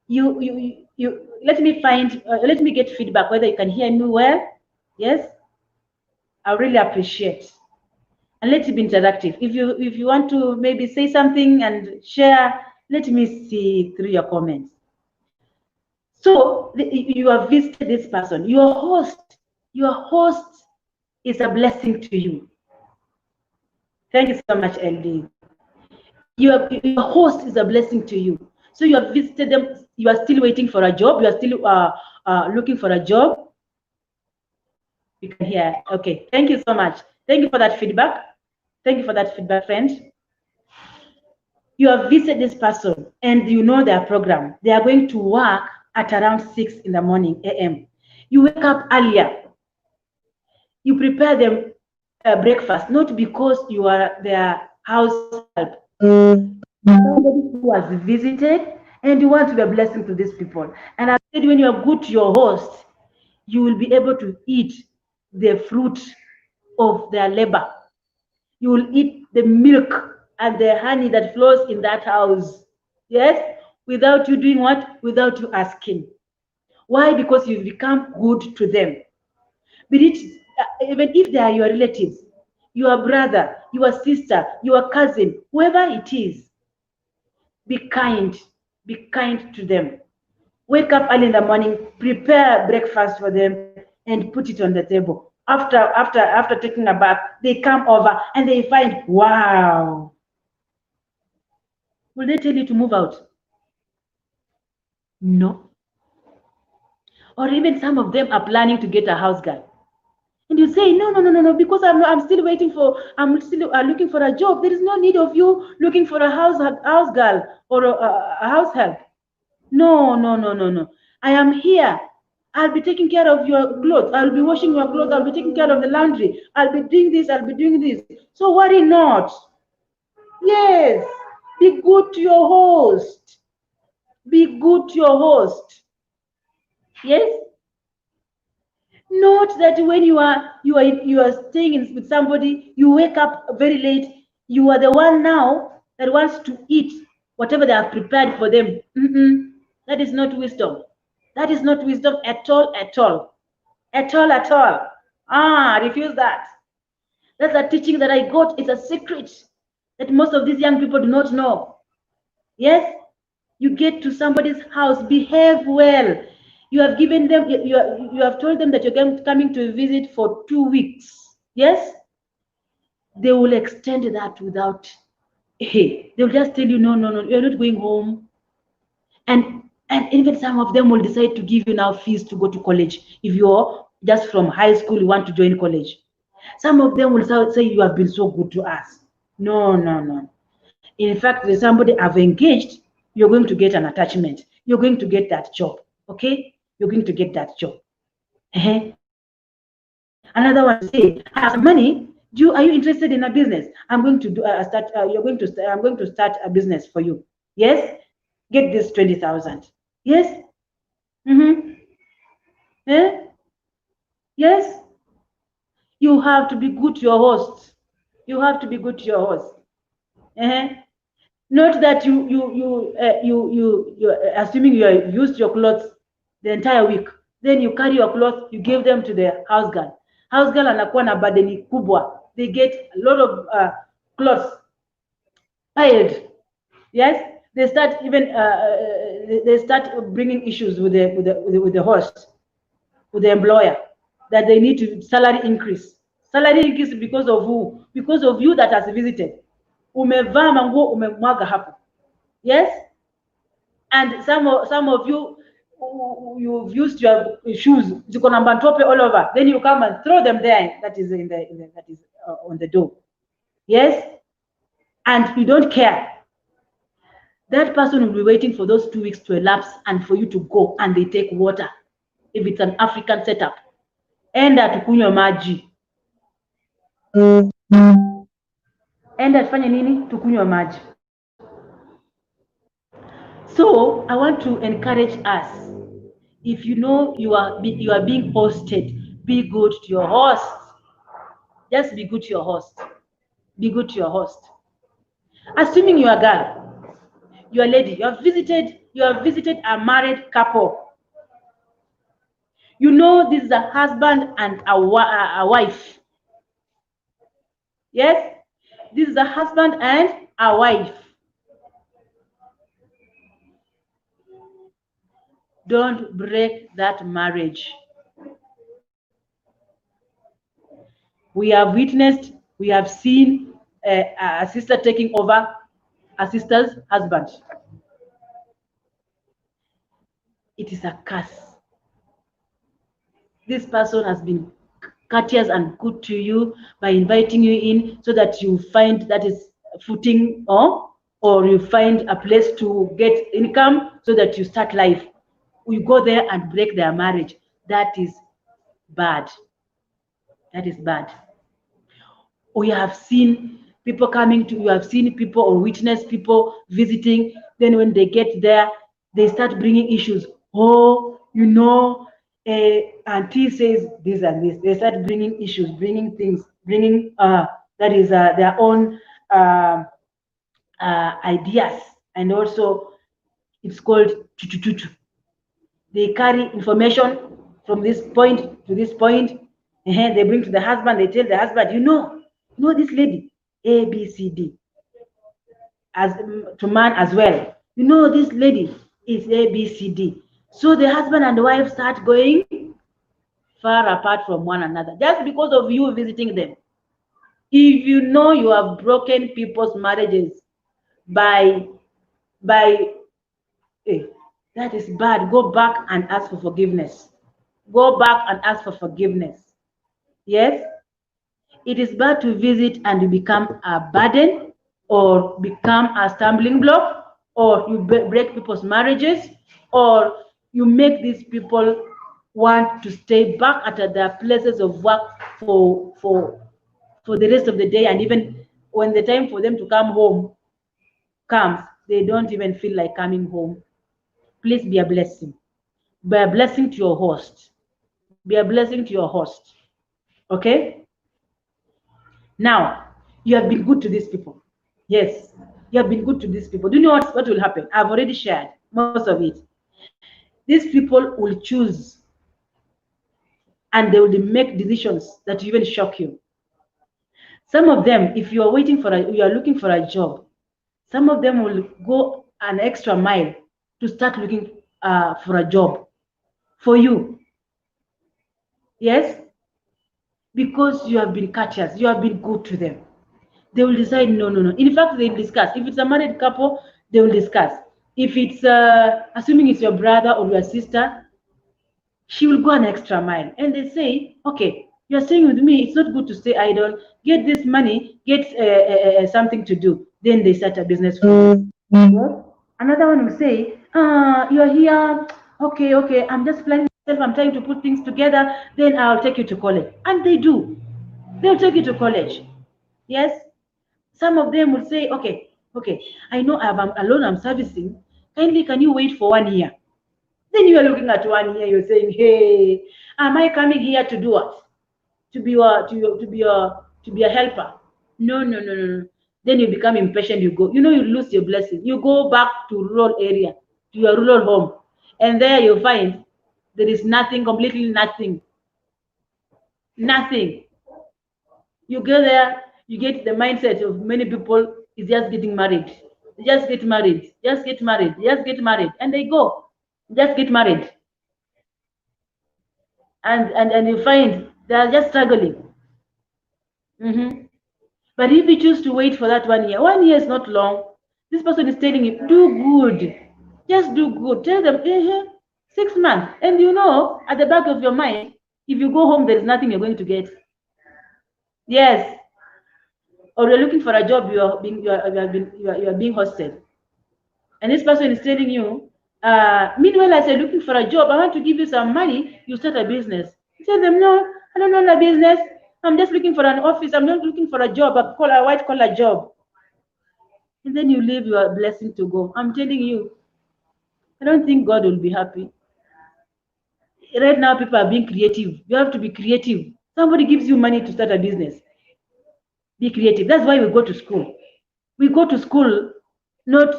You let me get feedback whether you can hear me well. Yes, I really appreciate. And let it be interactive. If you want to maybe say something and share, let me see through your comments. So you have visited this person. Your host is a blessing to you. Thank you so much, LD. Your host is a blessing to you. So you have visited them. You are still waiting for a job. You are still looking for a job. You can hear. Okay. Thank you so much. Thank you for that feedback. Thank you for that feedback, friend. You have visited this person and you know their program. They are going to work at around 6 in the morning a.m. You wake up earlier. You prepare them breakfast, not because you are their house help, somebody who has visited, and you want to be a blessing to these people. And I said, when you are good to your host, you will be able to eat the fruit of their labor. You will eat the milk and the honey that flows in that house. Yes? Without you doing what? Without you asking. Why? Because you've become good to them. But even if they are your relatives, your brother, your sister, your cousin, whoever it is, be kind. Be kind to them. Wake up early in the morning, prepare breakfast for them, and put it on the table. After taking a bath, they come over and they find, wow. Will they tell you to move out? No. Or even some of them are planning to get a house girl. And you say, no, because I'm still waiting I'm still looking for a job. There is no need of you looking for a house girl or a house help. No. I am here. I'll be taking care of your clothes. I'll be washing your clothes. I'll be taking care of the laundry. I'll be doing this. I'll be doing this. So worry not. Yes. Be good to your host. Be good to your host. Yes. Note that when you are staying with somebody, you wake up very late. You are the one now that wants to eat whatever they have prepared for them. That is not wisdom. That is not wisdom at all. Refuse that. That's a teaching that I got. It's a secret that most of these young people do not know. Yes, you get to somebody's house, behave well. You have given them, you have told them that you're coming to visit for 2 weeks. Yes, they will extend that without, hey, they'll just tell you, no, you're not going home. And even some of them will decide to give you now fees to go to college. If you're just from high school, you want to join college. Some of them will say, you have been so good to us. No. In fact, there's somebody I've engaged, you're going to get an attachment. You're going to get that job. Okay? You're going to get that job. Another one say, I have some money. Are you interested in a business? I'm going to I'm going to start a business for you. Yes? Get this 20,000. Yes? Yes? You have to be good to your host. You have to be good to your host. Not that you assuming you have used your clothes the entire week, then you carry your clothes, you give them to the house girl. House girl anakuwa na badeni kubwa. They get a lot of clothes piled. Yes, they start bringing issues with the host, with the employer, that they need to salary increase. Salary increase because of who? Because of you that has visited. Umevaa manguo umemwaga hapo. Yes, and some of you, you've used your shoes ziko na matope all over, then you come and throw them there. That is on the door. Yes, and you don't care. That person will be waiting for those 2 weeks to elapse and for you to go, and they take water. If it's an African setup, enda tukunywe maji. Enda tufanye nini? Tukunywe maji. So I want to encourage us. If you know you are being hosted, be good to your host. Just be good to your host. Be good to your host. Assuming you are a girl, you are a lady, you have visited a married couple. You know this is a husband and a wife. Yes, this is a husband and a wife. Don't break that marriage. We have witnessed, we have seen a sister taking over a sister's husband. It is a curse. This person has been courteous and good to you by inviting you in so that you find that is footing, or you find a place to get income so that you start life. You go there and break their marriage. That is bad. That is bad. We have seen people coming to, you have seen people or witnessed people visiting. Then when they get there, they start bringing issues. Oh, you know, auntie says this and this. They start bringing issues, bringing things, bringing that is their own ideas, and also it's called chuchuchuchu. They carry information from this point to this point. They bring to the husband. They tell the husband, you know this lady, A, B, C, D, as to man as well. You know this lady is A, B, C, D. So the husband and the wife start going far apart from one another just because of you visiting them. If you know you have broken people's marriages by that is bad, go back and ask for forgiveness. Go back and ask for forgiveness. Yes, it is bad to visit and you become a burden or become a stumbling block, or you break people's marriages, or you make these people want to stay back at their places of work for the rest of the day, and even when the time for them to come home comes, they don't even feel like coming home. Please be a blessing. Be a blessing to your host. Be a blessing to your host. Okay? Now, you have been good to these people. Yes, you have been good to these people. Do you know what will happen? I've already shared most of it. These people will choose and they will make decisions that even shock you. Some of them, if you are waiting for you are looking for a job, some of them will go an extra mile to start looking for a job for you. Yes, because you have been courteous, you have been good to them. They will decide, no. In fact, they discuss. If it's a married couple, they will discuss. If it's, assuming it's your brother or your sister, she will go an extra mile. And they say, okay, you're staying with me. It's not good to stay idle. Get this money, get something to do. Then they start a business for you. Yes? Another one will say, you're here. Okay, I'm just planning myself. I'm trying to put things together. Then I'll take you to college. And they do. They'll take you to college. Yes? Some of them will say, okay, I know I'm alone, I'm servicing. Kindly, can you wait for 1 year? Then you are looking at 1 year, you're saying, hey, am I coming here to do what? To be a helper? No. Then you become impatient, you go, you lose your blessing. You go back to rural area, to your rural home, and there you find there is nothing, completely nothing. Nothing. You go there, you get the mindset of many people is just getting married. Just get married, and they go, just get married. And you find they are just struggling. But if you choose to wait for that 1 year, 1 year is not long. This person is telling you, do good. Just do good. Tell them, 6 months. And at the back of your mind, if you go home, there is nothing you're going to get. Yes. Or you're looking for a job, you are being hosted. And this person is telling you, meanwhile, as you're looking for a job, I want to give you some money, you start a business. You tell them, no, I don't know the business. I'm just looking for an office. I'm not looking for a job, a white collar job. And then you leave your blessing to go. I'm telling you, I don't think God will be happy. Right now, people are being creative. You have to be creative. Somebody gives you money to start a business. Be creative. That's why we go to school. We go to school not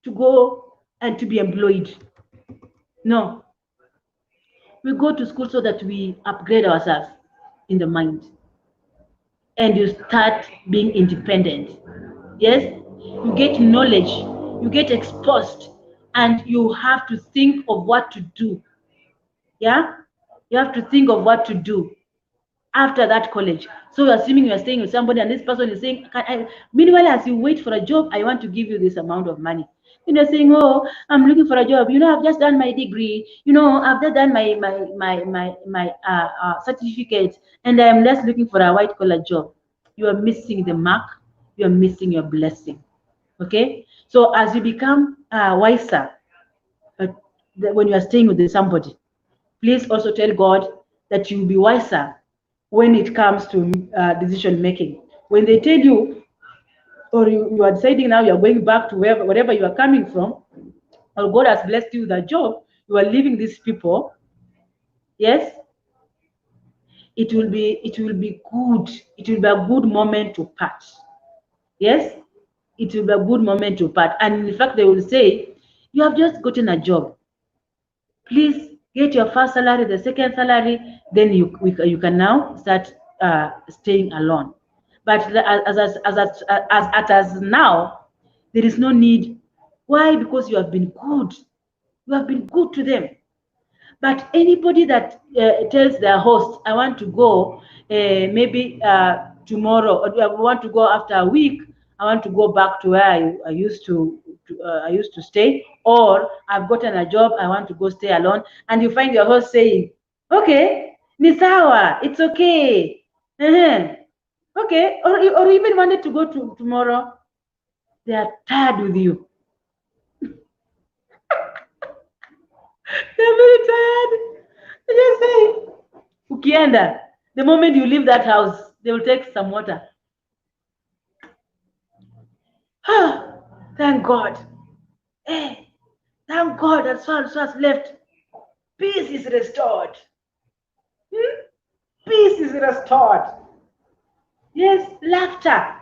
to go and to be employed. No. We go to school so that we upgrade ourselves in the mind. And you start being independent. Yes? You get knowledge. You get exposed. And you have to think of what to do. Yeah? You have to think of what to do after that college. So you're assuming you're staying with somebody and this person is saying, meanwhile, as you wait for a job, I want to give you this amount of money. You're saying, oh, I'm looking for a job. I've just done my degree. I've just done my certificate, and I'm just looking for a white collar job. You are missing the mark. You are missing your blessing. Okay? So as you become wiser, when you are staying with somebody, please also tell God that you will be wiser when it comes to decision making. When they tell you, or you are deciding now you are going back to wherever you are coming from, or God has blessed you with a job, you are leaving these people. Yes, it will be good. It will be a good moment to part. Yes, it will be a good moment to part. And in fact, they will say, you have just gotten a job. Please get your first salary, the second salary, then you can now start staying alone. But as now, there is no need. Why? Because you have been good. You have been good to them. But anybody that tells their host, I want to go maybe tomorrow, or I want to go after a week, I want to go back to where I used to stay, or I've gotten a job, I want to go stay alone, and you find your host saying, okay, ni sawa, it's okay, okay, or even wanted to go to tomorrow, they are tired with you. They're very tired. They just say, ukienda, the moment you leave that house, they will take some water. Thank God. Hey, thank God that so and so has left. Peace is restored. Peace is restored. Yes, laughter.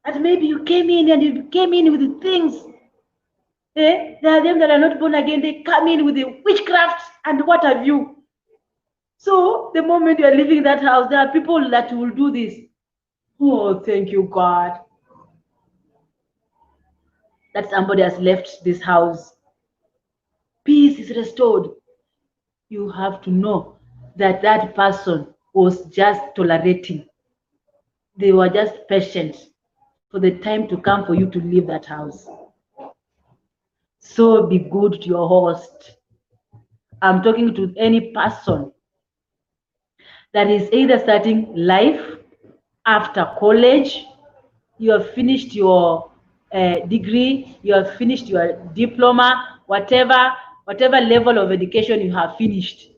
And maybe you came in and you came in with the things. There are them that are not born again. They come in with the witchcraft and what have you. So the moment you are leaving that house, there are people that will do this. Oh, thank you, God, that somebody has left this house. Peace is restored. You have to know that that person was just tolerating. They were just patient for the time to come for you to leave that house. So be good to your host. I'm talking to any person that is either starting life after college, you have finished your degree, you have finished your diploma, whatever level of education you have finished.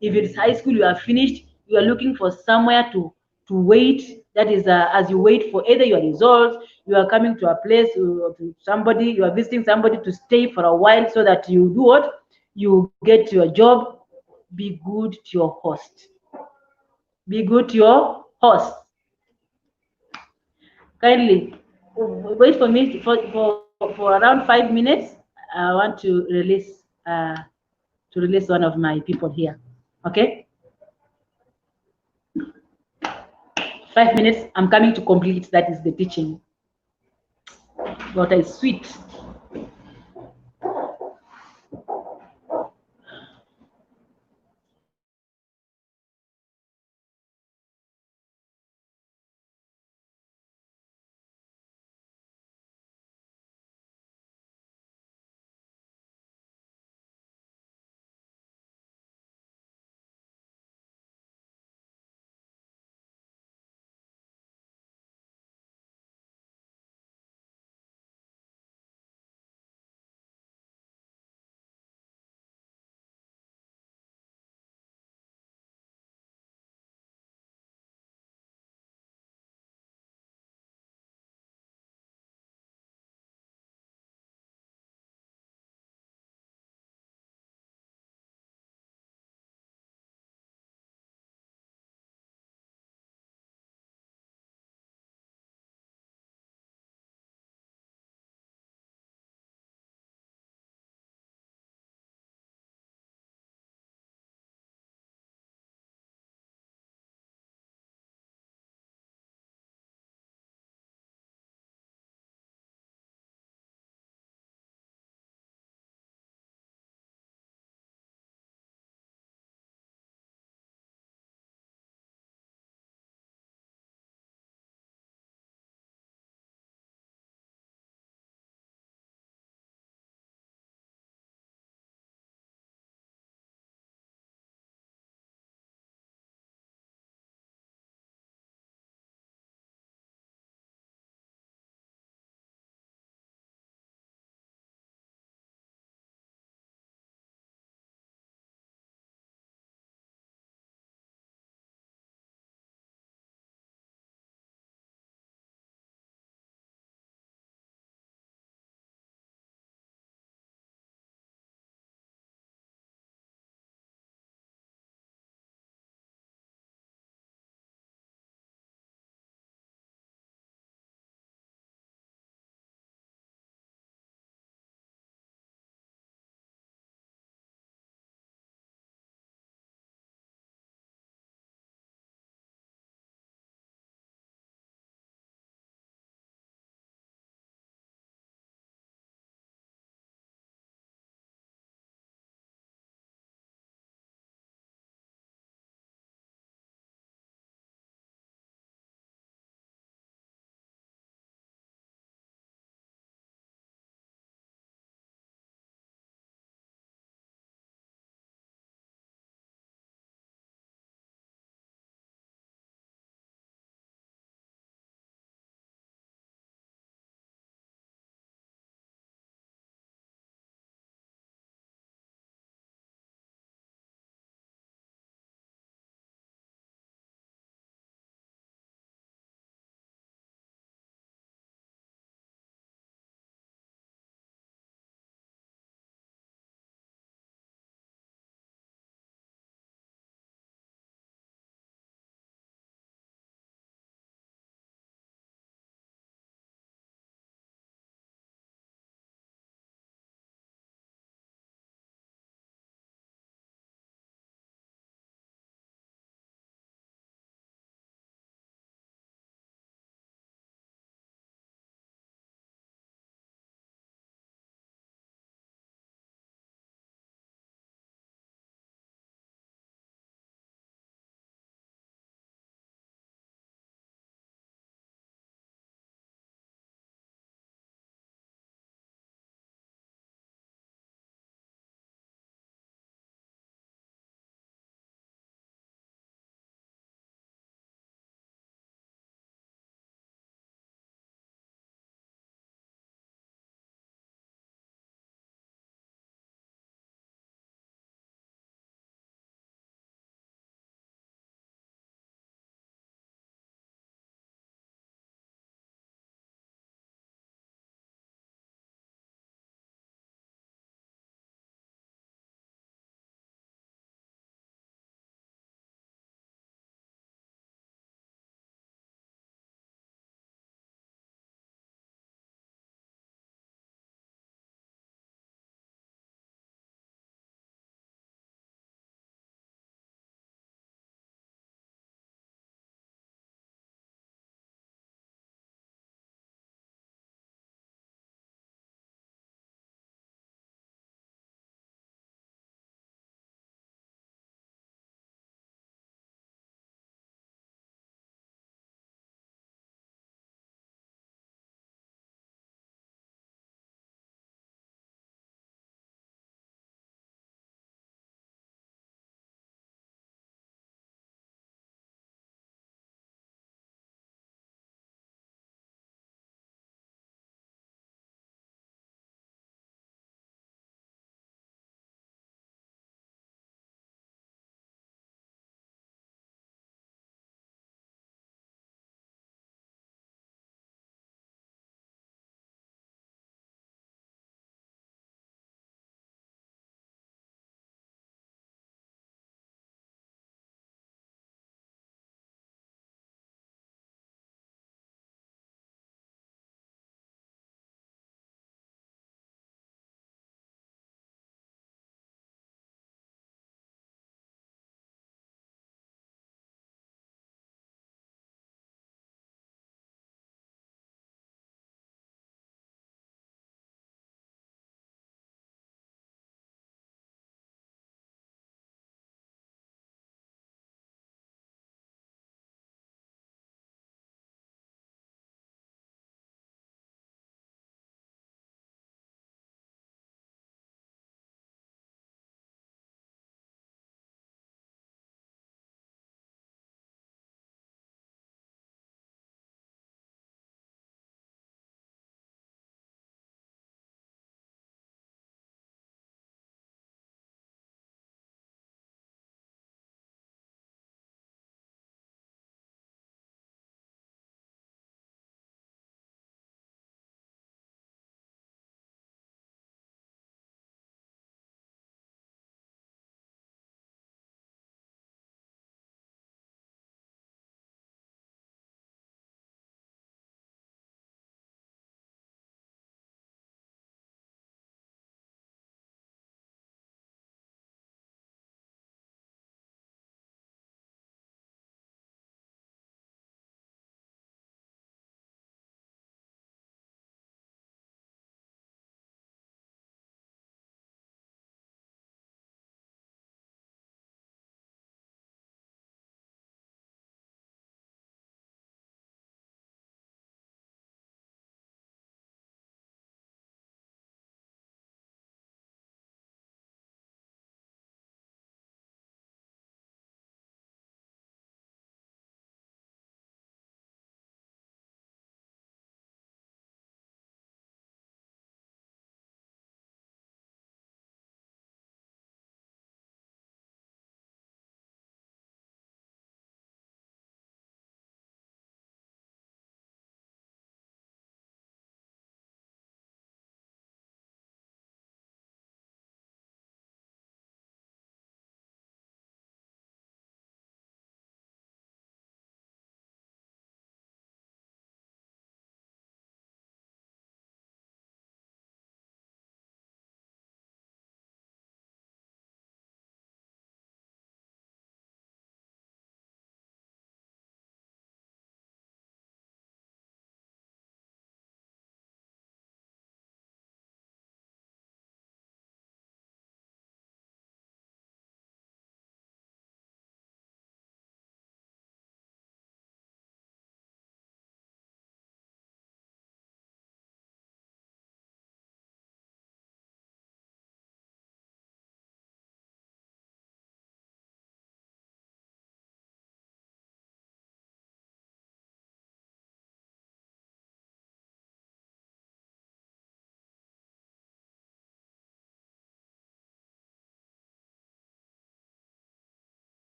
If it's high school, you have finished, you are looking for somewhere to wait. That is, as you wait for either your results, you are coming to a place, to somebody, you are visiting somebody to stay for a while so that you do what? You get your job. Be good to your host. Be good to your host. Kindly wait for me for around 5 minutes. I want to release one of my people here. Okay, 5 minutes. I'm coming to complete. That is the teaching. What is sweet.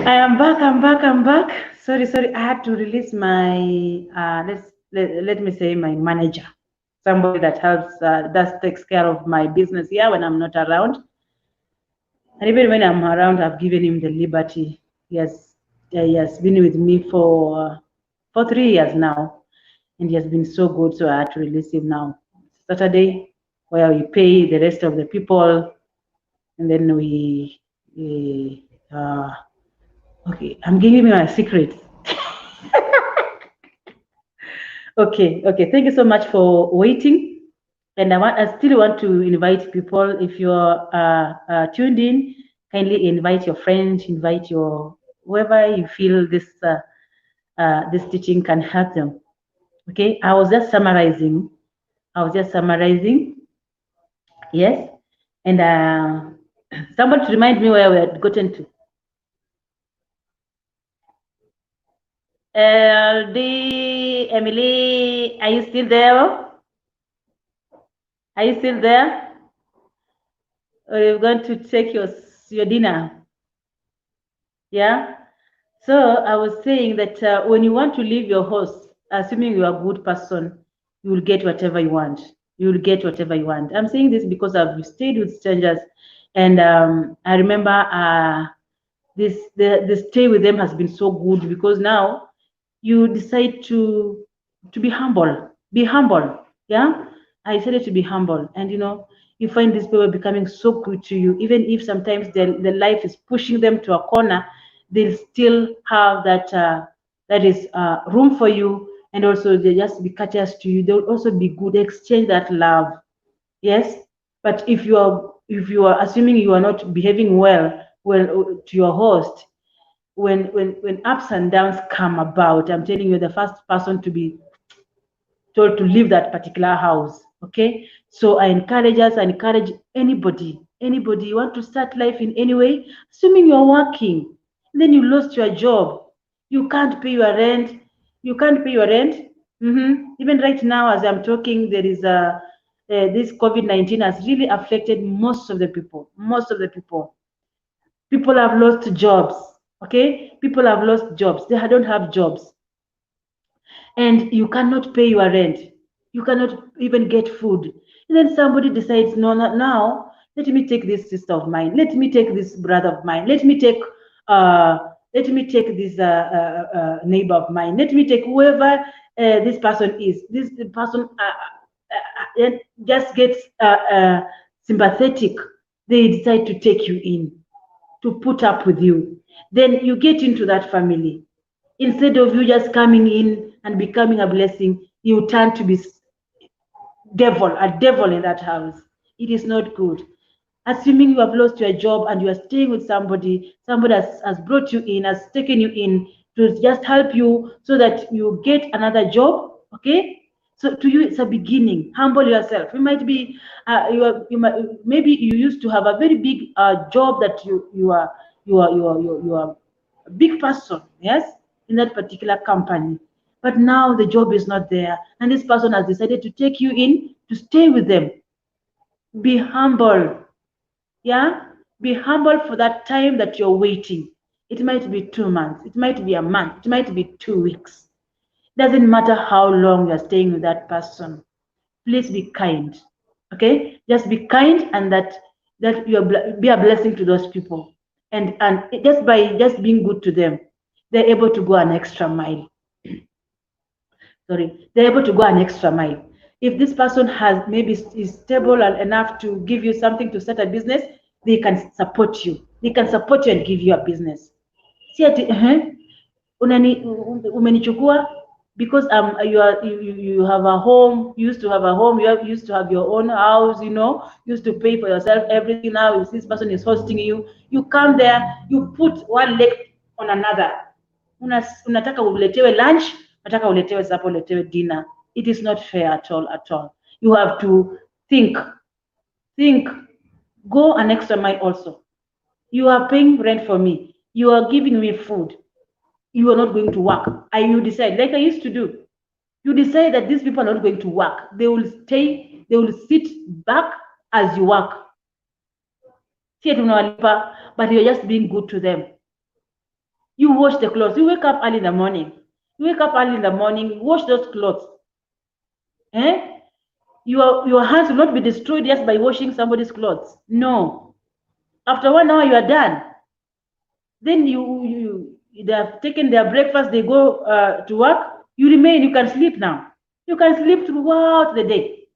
I'm back. Sorry. I had to release my let me say my manager, somebody that helps that takes care of my business here when I'm not around. And even when I'm around, I've given him the liberty. He has been with me for 3 years now, and he has been so good. So I had to release him now. Saturday, where we pay the rest of the people, and then we okay, I'm giving you my secrets. Okay. Thank you so much for waiting. And I still want to invite people. If you're tuned in, kindly invite your friends, invite your whoever you feel this teaching can help them. Okay, I was just summarizing. Yes, and somebody remind me where we had gotten to. LD, Emily, are you still there? Are you still there? Or you're going to take your dinner? Yeah. So I was saying that when you want to leave your house, assuming you are a good person, you will get whatever you want. I'm saying this because I've stayed with strangers, and I remember the stay with them has been so good because now you decide to be humble. Be humble. Yeah. I decided to be humble, and you find these people becoming so good to you, even if sometimes the life is pushing them to a corner, they'll still have that is room for you, and also they just be courteous to you. They'll also be good, exchange that love. Yes. But if you are assuming you are not behaving well to your host, when ups and downs come about, I'm telling you, the first person to be told to leave that particular house. Okay. So I encourage anybody you want to start life in any way, assuming you're working, then you lost your job, you can't pay your rent, even right now as I'm talking, there is a this COVID-19 has really affected most of the people have lost jobs. Okay, people have lost jobs, they don't have jobs, and you cannot pay your rent, you cannot even get food. And then somebody decides, no, not now, let me take this sister of mine, let me take this brother of mine, uh let me take this neighbor of mine, let me take whoever this person is, this person just gets sympathetic, they decide to take you in, to put up with you. Then you get into that family. Instead of you just coming in and becoming a blessing, you turn to be a devil in that house. It is not good. Assuming you have lost your job and you are staying with somebody has brought you in, has taken you in to just help you so that you get another job. Okay. So to you, it's a beginning. Humble yourself. You might be, maybe you used to have a very big job that you are a big person, yes, in that particular company. But now the job is not there, and this person has decided to take you in to stay with them. Be humble. Yeah, be humble for that time that you're waiting. It might be 2 months, it might be a month, it might be 2 weeks. Doesn't matter how long you're staying with that person. Please be kind. Okay, just be kind, and that you be a blessing to those people, and just by just being good to them, they're able to go an extra mile. Sorry, they're able to go an extra mile. If this person has maybe is stable enough to give you something to start a business, they can support you. They can support you and give you a business. See ati umenichukua because you have a home, you used to have a home, used to have your own house, used to pay for yourself everything. Now if this person is hosting you, you come there, you put one leg on another. Unataka uletewe lunch, unataka uletewe supper, uletewe dinner. It is not fair at all. You have to think, go an extra mile also. You are paying rent for me, you are giving me food, you are not going to work. You decide, like I used to do, you decide that these people are not going to work, they will sit back as you work. But you're just being good to them. You wash the clothes. You wake up early in the morning. Wash those clothes. Your hands will not be destroyed just by washing somebody's clothes. No. After 1 hour, you are done. Then they have taken their breakfast, they go to work. You remain, you can sleep now. You can sleep throughout the day.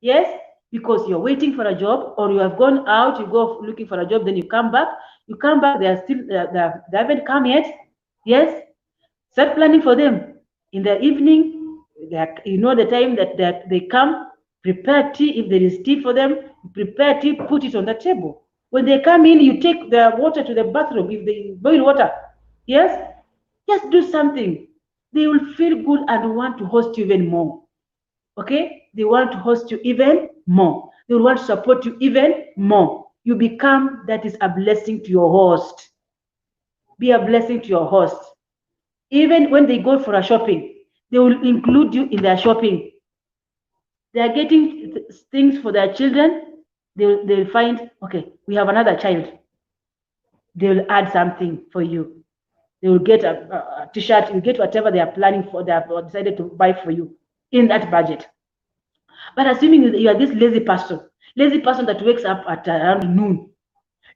Yes, because you're waiting for a job, or you have gone out, you go looking for a job, then you come back. They are still, they haven't come yet. Yes, start planning for them. In the evening, you know the time that they come, prepare tea. If there is tea for them, prepare tea, put it on the table. When they come in, you take the water to the bathroom. If they boil water, yes, just do something. They will feel good and want to host you even more. Okay, they want to host you even more. They want to support you even more. You become, that is a blessing to your host. Be a blessing to your host. Even when they go for a shopping, they will include you in their shopping. They are getting things for their children. They'll find, okay, we have another child. They will add something for you. They will get a t-shirt. You get whatever they are planning for. They have decided to buy for you in that budget. But assuming you are this lazy person that wakes up at around noon,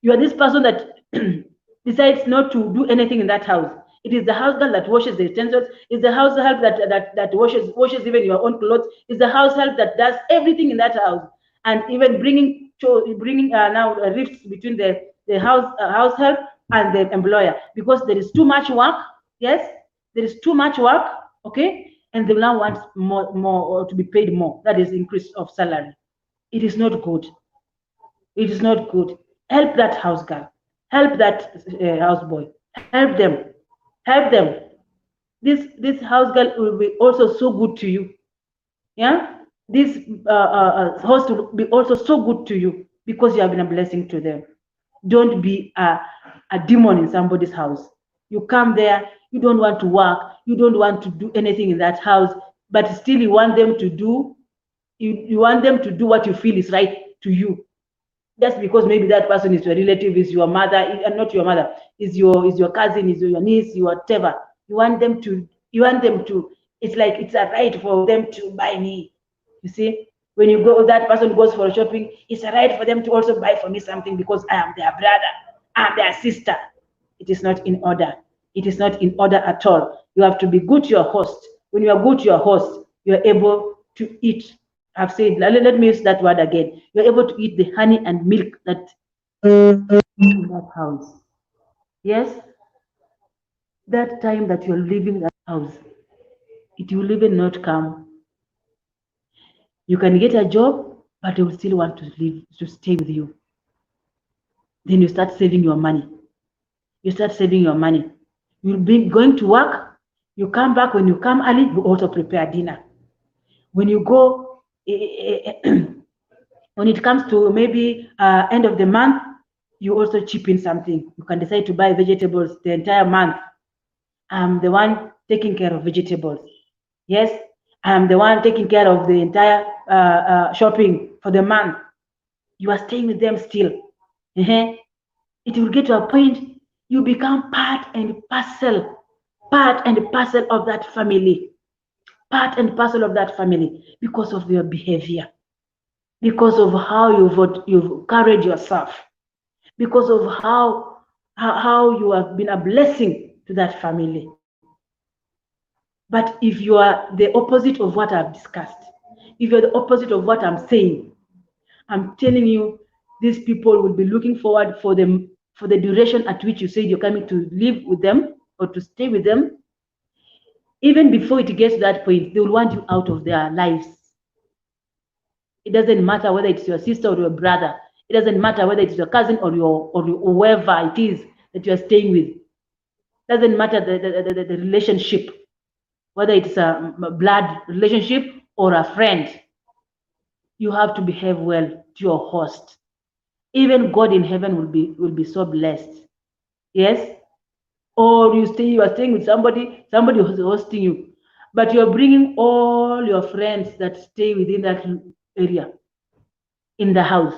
you are this person that decides not to do anything in that house. It is the house girl that washes the utensils. It's the house help that washes even your own clothes. It's the house help that does everything in that house, and even bringing now rifts between the house help and the employer, because there is too much work. Yes, there is too much work. Okay, and they now want more or to be paid more. That is increase of salary. It is not good. It is not good. Help that house girl. Help that house boy. Help them. Help them. This house girl will be also so good to you. Yeah. This host will be also so good to you because you have been a blessing to them. Don't be a demon in somebody's house. You come there, you don't want to work, you don't want to do anything in that house, but still you want them to do. You want them to do what you feel is right to you, just because maybe that person is your relative, is your mother, and not your mother, is your cousin, is your niece, you whatever. You want them to. It's like it's a right for them to buy me. You see, when you go, that person goes for shopping, it's a right for them to also buy for me something because I am their brother, I am their sister. It is not in order. It is not in order at all. You have to be good to your host. When you are good to your host, you are able to eat. I've said, let me use that word again. You're able to eat the honey and milk that in that house. Yes, that time that you're leaving that house, it will even not come. You can get a job, but they will still want to live, to stay with you. Then you start saving your money. You'll be going to work. You come back. When you come early, you also prepare dinner. When you go, when it comes to maybe end of the month, you also chip in something. You can decide to buy vegetables the entire month. I'm the one taking care of vegetables. Yes, I'm the one taking care of the entire shopping for the month. You are staying with them still. It will get to a point you become part and parcel of that family. Part and parcel of that family because of your behavior, because of how you've carried yourself, because of how you have been a blessing to that family. But if you are the opposite of what I've discussed, if you're the opposite of what I'm saying, I'm telling you, these people will be looking forward for the duration at which you said you're coming to live with them or to stay with them. Even before it gets to that point, they will want you out of their lives. It doesn't matter whether it's your sister or your brother. It doesn't matter whether it's your cousin or whoever it is that you're staying with. It doesn't matter the relationship, whether it's a blood relationship or a friend. You have to behave well to your host. Even God in heaven will be so blessed. Yes? Or you are staying with somebody who's hosting you, but you're bringing all your friends that stay within that area in the house.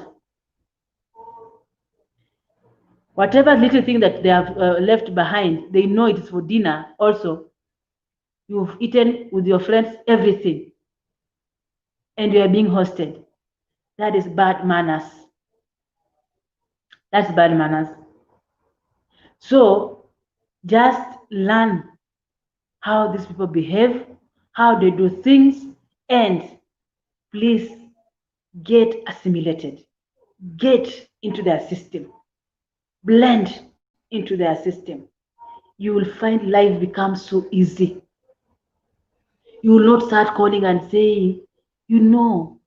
Whatever little thing that they have left behind, they know it is for dinner also. You've eaten with your friends everything, and you are being hosted. That is bad manners. That's bad manners. So just learn how these people behave, how they do things, and please get assimilated, get into their system, blend into their system. You will find life becomes so easy. You will not start calling and saying, you know,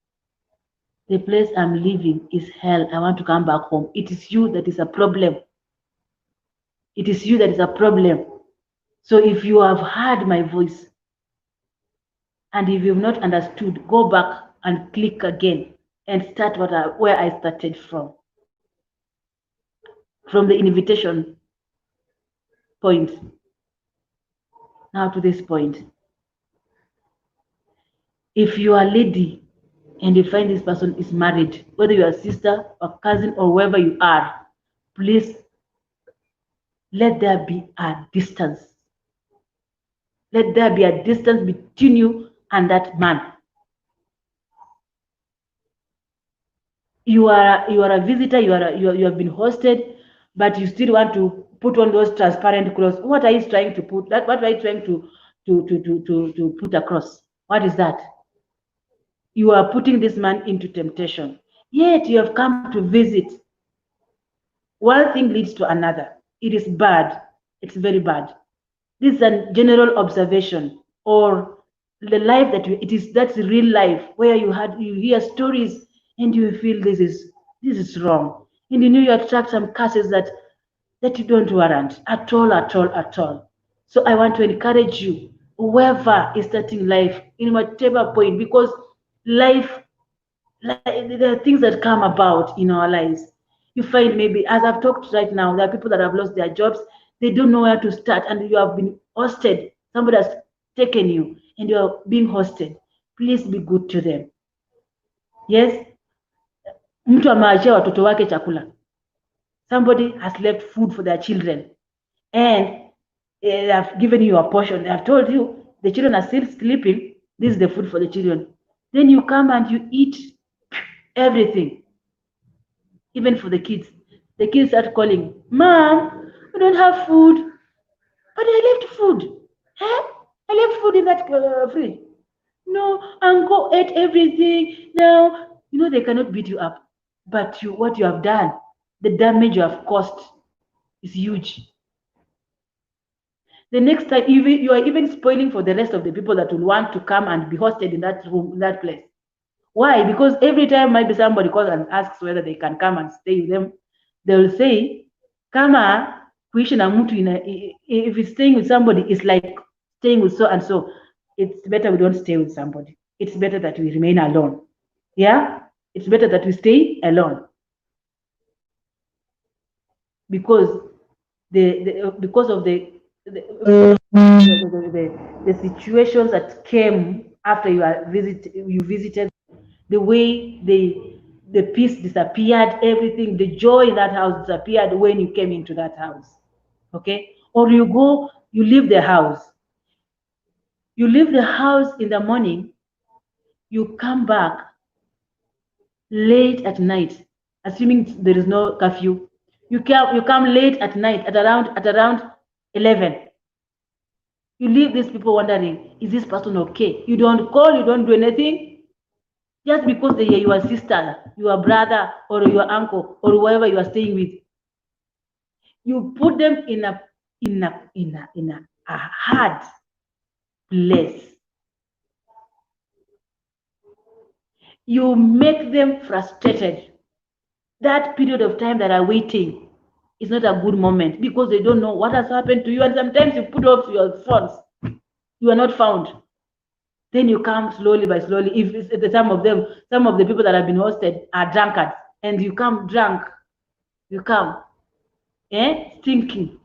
the place I'm living is hell. I want to come back home. It is you that is a problem. It is you that is a problem. So if you have heard my voice and if you've not understood, go back and click again and start where I started from the invitation point. Now to this point. If you are a lady and you find this person is married, whether you are a sister or cousin or wherever you are, please let there be a distance. Let there be a distance between you and that man. You are a visitor. You have been hosted, but you still want to put on those transparent clothes. What are you trying to put? What are you trying to put across? What is that? You are putting this man into temptation. Yet you have come to visit. One thing leads to another. It is bad. It's very bad. This is a general observation, or the life that's real life, where you hear stories and you feel this is wrong, and you attract some curses that you don't warrant at all. So I want to encourage you, whoever is starting life in whatever point, because life, there are things that come about in our lives. You find, maybe as I've talked right now, there are people that have lost their jobs. They don't know where to start, and you have been hosted. Somebody has taken you and you are being hosted. Please be good to them. Yes, mtu ameachia watoto wake chakula. Somebody has left food for their children, and they have given you a portion. They have told you the children are still sleeping. This is the food for the children. Then you come and you eat everything, even for the kids. The kids start calling, Mom, we don't have food. But I left food. Huh? I left food in that fridge. No, Uncle ate everything. Now, they cannot beat you up. But what you have done, the damage you have caused is huge. The next time, you are even spoiling for the rest of the people that will want to come and be hosted in that room, in that place. Why? Because every time maybe somebody calls and asks whether they can come and stay with them, they will say, kama kuishi na mtu if it's staying with somebody, it's like staying with so and so. It's better we don't stay with somebody. It's better that we remain alone. Yeah? It's better that we stay alone. Because because of the situations that came after you visited, the way the peace disappeared, everything, the joy in that house disappeared when you came into that house. Okay? Or you leave the house. You leave the house in the morning, you come back late at night, assuming there is no curfew. You come late at night at around 11. You leave these people wondering, is this person okay? You don't call, you don't do anything, just because they are your sister, your brother, or your uncle, or whoever you are staying with. You put them in a hard place. You make them frustrated. That period of time that are waiting is not a good moment, because they don't know what has happened to you. And sometimes you put off your phones, you are not found. Then you come slowly by slowly. If some of the people that have been hosted are drunkards, and you come drunk, you come stinking,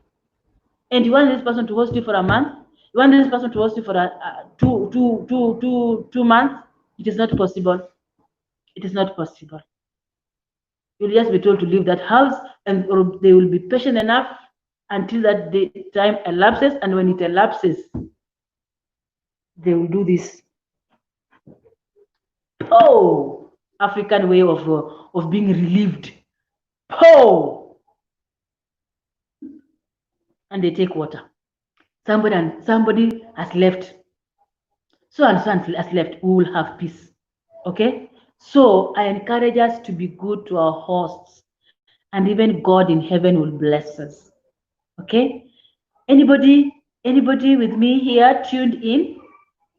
and you want this person to host you for a month, you want this person to host you for 2 months. It is not possible. It is not possible. You'll just be told to leave that house, and or they will be patient enough until that time elapses, and when it elapses, they will do this. Oh, African way of being relieved. Oh, and they take water. Somebody has left. So and so has left. We will have peace. Okay. So I encourage us to be good to our hosts, and even God in heaven will bless us. Okay. Anybody with me here tuned in?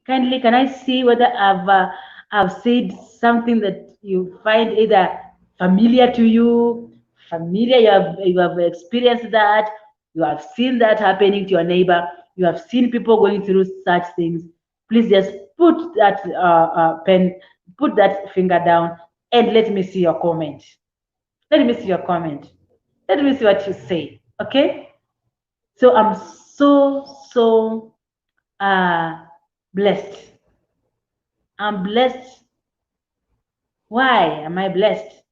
Kindly, can I see whether I've said something that you find either familiar to you, you have experienced that, you have seen that happening to your neighbor, you have seen people going through such things. Please just put that put that finger down, and let me see your comment. Let me see your comment. Let me see what you say. Okay. So I'm so blessed. I'm blessed. Why am I blessed?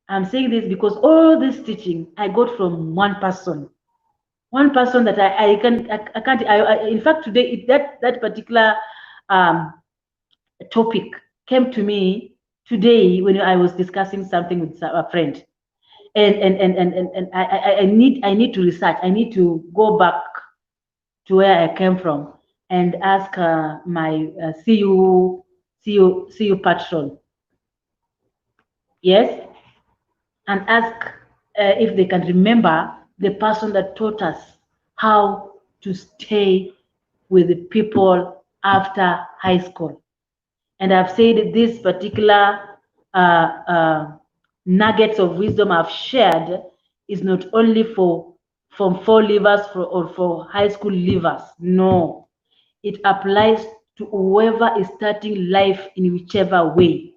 I'm saying this because all this teaching I got from one person that I can't. In fact, today that particular topic came to me today when I was discussing something with a friend, and I need to research. I need to go back to where I came from and ask my CU patron, yes, and ask if they can remember the person that taught us how to stay with the people after high school. And I've said this particular nuggets of wisdom I've shared is not only for Form 4 leavers or for high school leavers. No, it applies to whoever is starting life in whichever way.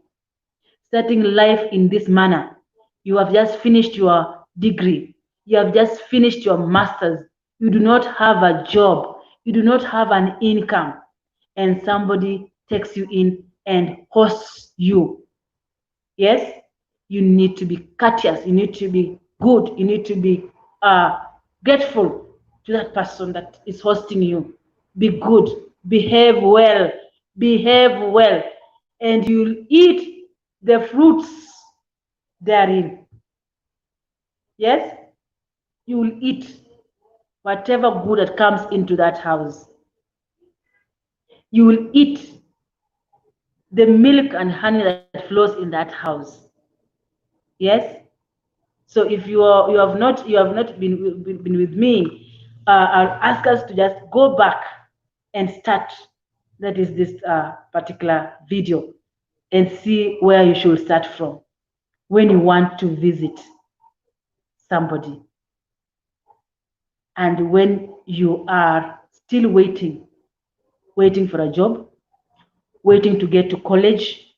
Starting life in this manner. You have just finished your degree. You have just finished your master's. You do not have a job. You do not have an income. And somebody takes you in and hosts you. Yes? You need to be courteous. You need to be good. You need to be grateful to that person that is hosting you. Be good. Behave well. Behave well. And you'll eat the fruits therein. Yes? You will eat whatever good that comes into that house. You will eat the milk and honey that flows in that house. Yes? So if you have not been with me, I'll ask us to just go back and start. That is this particular video, and see where you should start from when you want to visit somebody, and when you are still waiting for a job, waiting to get to college,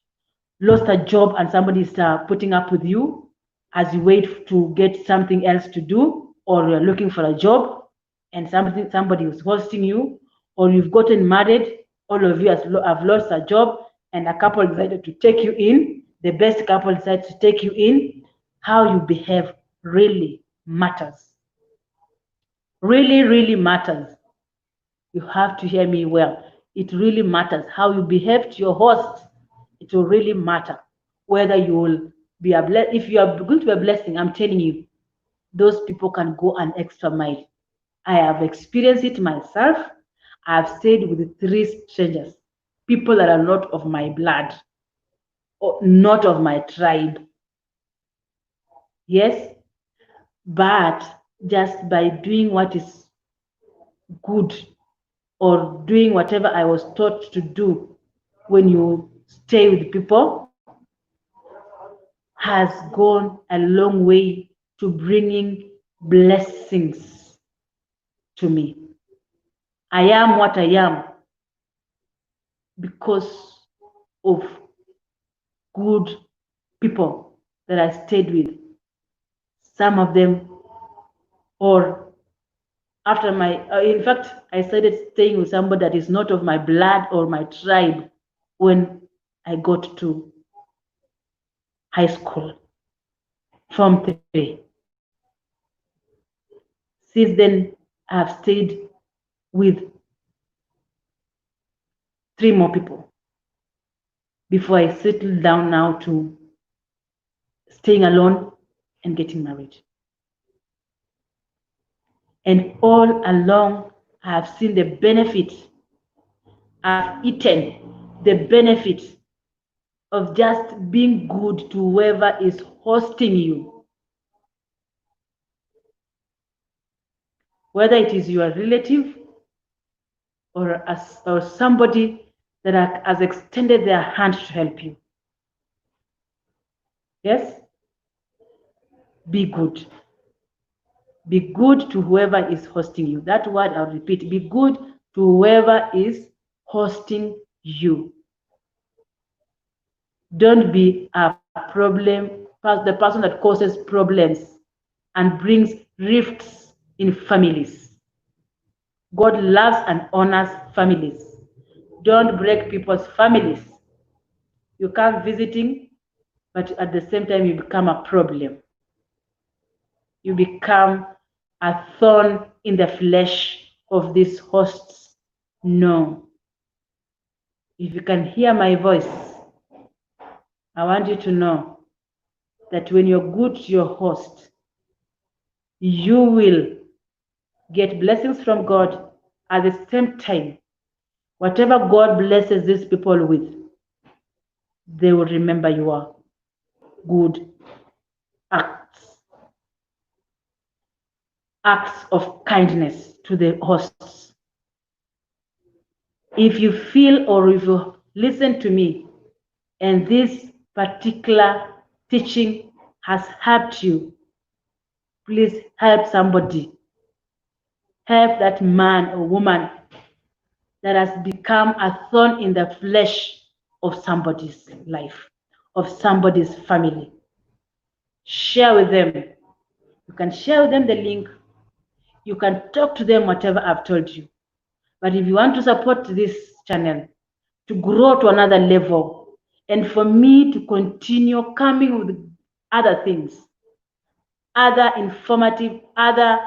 lost a job and somebody is putting up with you as you wait to get something else to do, or you're looking for a job and somebody is hosting you, or you've gotten married, all of you have lost a job and a couple decided to take you in, the best couple decided to take you in. How you behave really matters. Really matters. You have to hear me well. It really matters how you behave to your host. It will really matter whether you will be a blessing. If you are going to be a blessing, I'm telling you, those people can go an extra mile. I have experienced it myself. I have stayed with 3 strangers, people that are not of my blood or not of my tribe. Yes, but just by doing what is good or doing whatever I was taught to do when you stay with people has gone a long way to bringing blessings to me. I am what I am because of good people that I stayed with. Some of them, or after in fact, I started staying with somebody that is not of my blood or my tribe when I got to high school. Form 3. Since then, I've stayed with 3 more people before I settled down now to staying alone and getting married. And all along, I have seen the benefit. I've eaten the benefit of just being good to whoever is hosting you. Whether it is your relative or somebody that has extended their hand to help you. Yes? Be good. Be good to whoever is hosting you. That word I'll repeat. Be good to whoever is hosting you. Don't be a problem, the person that causes problems and brings rifts in families. God loves and honors families. Don't break people's families. You come visiting, but at the same time, you become a problem. You become a thorn in the flesh of these hosts. No. If you can hear my voice, I want you to know that when you're good to your host, you will get blessings from God. At the same time, whatever God blesses these people with, they will remember your good acts. Acts of kindness to the hosts. If you feel or if you listen to me and this particular teaching has helped you, please help somebody. Help that man or woman that has become a thorn in the flesh of somebody's life, of somebody's family. Share with them. You can share with them the link. You can talk to them, whatever I've told you. But if you want to support this channel to grow to another level, and for me to continue coming with other things, other informative, other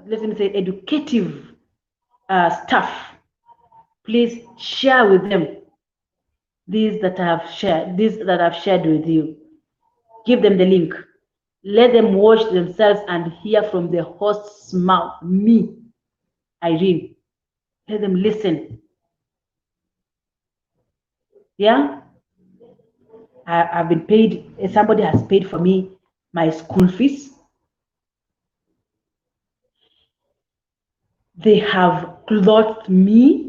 let me say educative stuff, please share with them these that I've shared with you. Give them the link. Let them watch themselves and hear from the host's mouth, me, Irene. Let them listen. Yeah? I've been paid, somebody has paid for me my school fees. They have clothed me.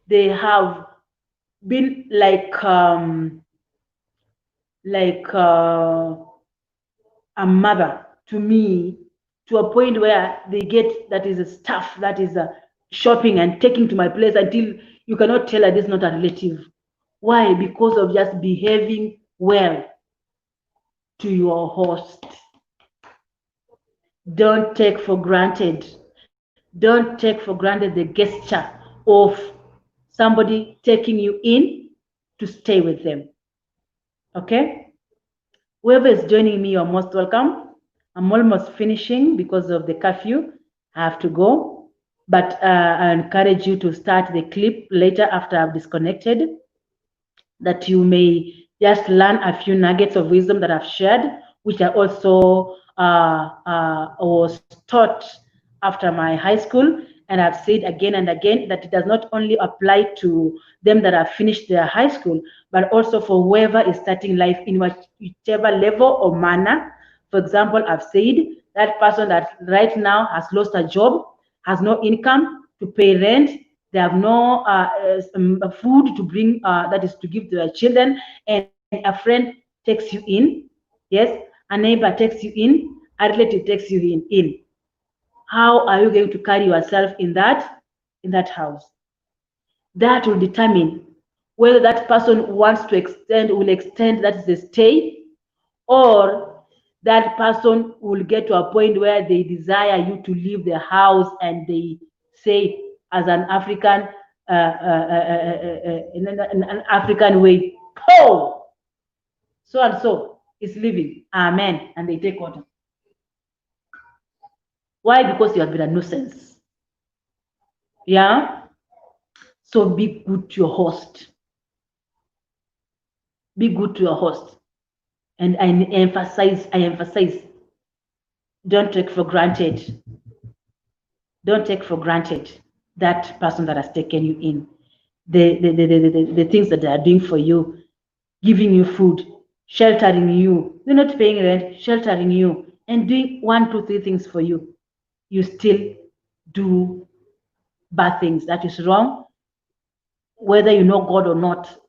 They have been like a mother to me, to a point where they get that is a stuff that is shopping and taking to my place until you cannot tell that this is not a relative. Why? Because of just behaving well to your host. Don't take for granted. Don't take for granted the gesture of somebody taking you in to stay with them. Okay? Whoever is joining me, you're most welcome. I'm almost finishing because of the curfew. I have to go. But I encourage you to start the clip later after I've disconnected, that you may just learn a few nuggets of wisdom that I've shared, which I also was taught after my high school. And I've said again and again that it does not only apply to them that have finished their high school, but also for whoever is starting life in whichever level or manner. For example, I've said that person that right now has lost a job, has no income to pay rent, they have no food to bring, that is to give to their children, and a friend takes you in, yes, a neighbor takes you in, a relative takes you in. How are you going to carry yourself in that house? That will determine whether that person wants to will extend that is a stay, or that person will get to a point where they desire you to leave the house and they say, as an African, in an African way. Oh, so and so is living. Amen. And they take water. Why? Because you have been a nuisance. Yeah. So be good to your host. Be good to your host. And I emphasize, don't take for granted. Don't take for granted that person that has taken you in. The things that they are doing for you, giving you food, sheltering you. They're not paying rent, sheltering you, and doing 1, 2, 3 things for you. You still do bad things. That is wrong. Whether you know God or not,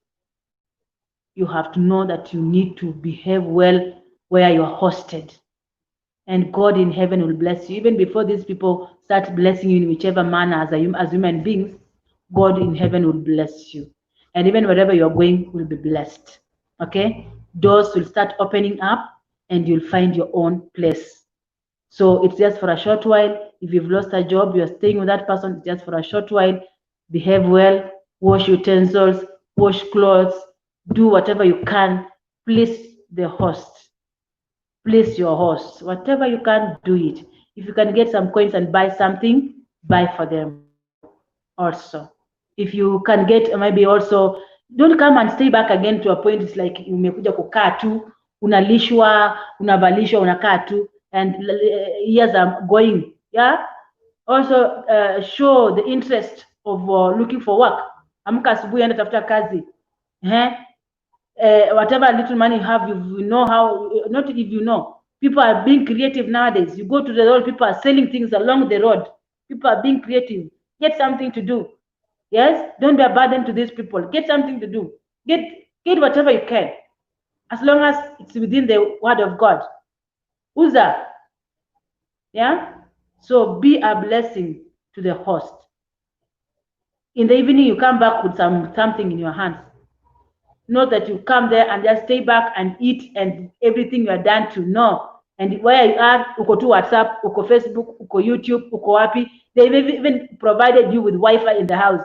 you have to know that you need to behave well where you are hosted. And God in heaven will bless you. Even before these people start blessing you in whichever manner as human beings, God in heaven will bless you. And even wherever you're going will be blessed. Okay? Doors will start opening up and you'll find your own place. So it's just for a short while. If you've lost a job, you're staying with that person, it's just for a short while. Behave well, wash utensils, wash clothes, do whatever you can. Please the host. Please your host. Whatever you can, do it. If you can get some coins and buy something, buy for them also. If you can get maybe also, don't come and stay back again to a point it's like umekuja kukaa tu, unalishwa, unavalishwa, unakaa tu, and years are going. Yeah. Also show the interest of looking for work. Amka asubuhi enda tafuta kazi. Whatever little money you have, you know how, not if you know, people are being creative nowadays. You go to the road, people are selling things along the road. People are being creative. Get something to do. Yes, don't be a burden to these people. Get something to do. Get whatever you can, as long as it's within the word of God. Uza. Yeah. So be a blessing to the host. In the evening, you come back with something in your hands. Not that you come there and just stay back and eat and everything you are done to. No. And where you are, uko to WhatsApp, uko Facebook, uko YouTube, uko wapi. They've even provided you with Wi-Fi in the house.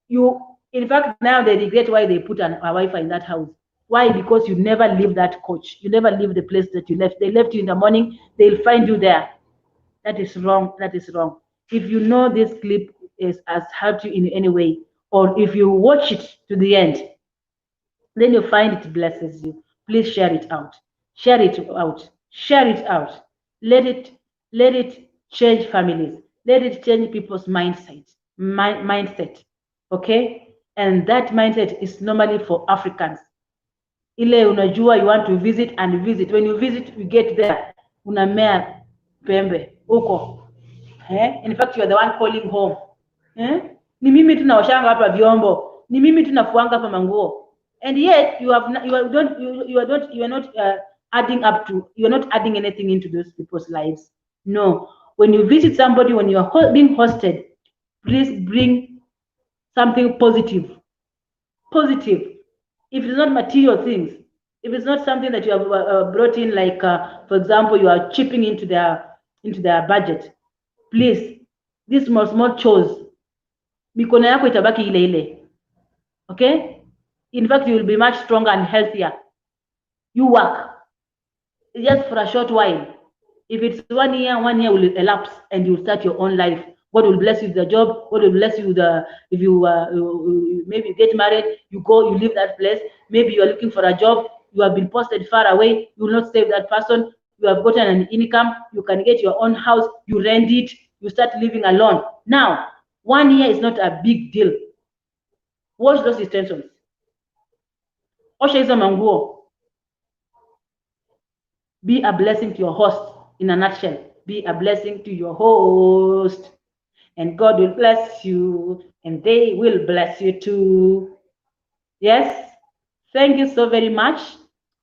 In fact, now they regret why they put a Wi-Fi in that house. Why? Because you never leave that coach. You never leave the place that you left. They left you in the morning. They'll find you there. That is wrong. That is wrong. If you know this clip has helped you in any way, or if you watch it to the end, then you find it blesses you, please share it out. Share it out. Share it out. Let it change families. Let it change people's mindset. Okay? And that mindset is normally for Africans. Ile unajua you want to visit and visit. When you visit, you get there. Unamea pembe. Uko. In fact, you are the one calling home. Ni mimi tu naoshanga hapa vyombo. Ni mimi tu nafuanga hapa manguo. And yet you are not adding anything into those people's lives. No. When you visit somebody, when you are being hosted, please bring something positive. Positive. If it's not material things, if it's not something that you have brought in, like for example, you are chipping into their budget, please, these small chores, mikono yako itabaki ile ile. Okay? In fact, you will be much stronger and healthier. You work just for a short while. If it's 1 year, 1 year will elapse and you'll start your own life. God will bless you with the job. God will bless you with if you maybe you get married, you go, you leave that place. Maybe you are looking for a job. You have been posted far away. You will not stay with that person. You have gotten an income. You can get your own house. You rent it. You start living alone. Now, 1 year is not a big deal. Wash those utensils. Osha hizo manguo. Be a blessing to your host. In a nutshell, be a blessing to your host. And God will bless you. And they will bless you too. Yes. Thank you so very much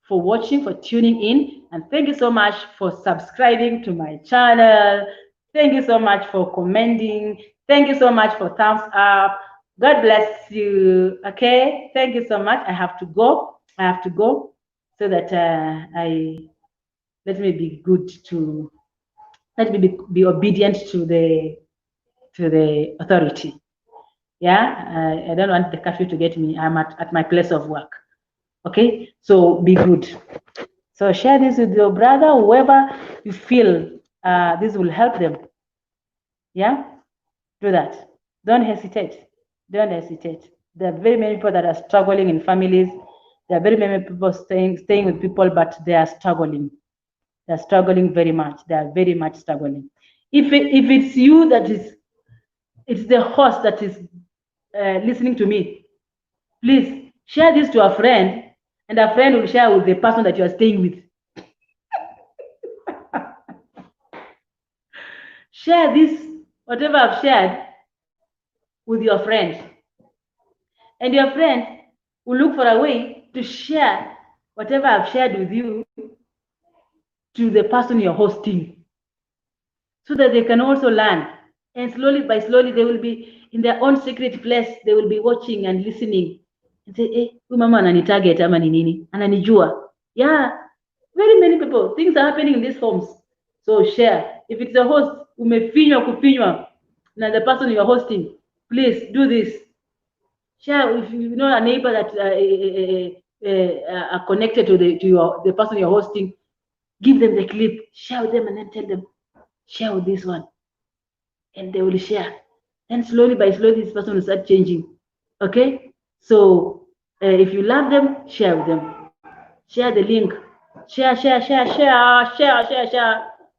for watching, for tuning in. And thank you so much for subscribing to my channel. Thank you so much for commenting. Thank you so much for thumbs up. God bless you. Okay. Thank you so much. I have to go. So that let me be good to, let me be obedient to the authority. Yeah, I don't want the curfew to get me. I'm at my place of work. Okay, so be good. So share this with your brother, whoever you feel this will help them. Yeah, do that. Don't hesitate. Don't hesitate. There are very many people that are struggling in families. There are very many people staying with people, but they are struggling. They are struggling very much. They are very much struggling. If it's you that is, it's the host that is listening to me, please share this to a friend, and a friend will share with the person that you are staying with. Share this, whatever I've shared, with your friend. And your friend will look for a way to share whatever I've shared with you to the person you're hosting, so that they can also learn. And slowly by slowly, they will be in their own secret place. They will be watching and listening and say, "Hey, mama ananitarget ama ni nini? Ananijua." Yeah, very many people. Things are happening in these homes. So share. If it's a host, umefinywa kufinywa na the person you're hosting, please do this. Share if you know a neighbor that are connected to the person you're hosting. Give them the clip, share with them, and then tell them, share with this one, and they will share. And slowly by slowly, this person will start changing. Okay, so if you love them, share with them. Share the link. Share.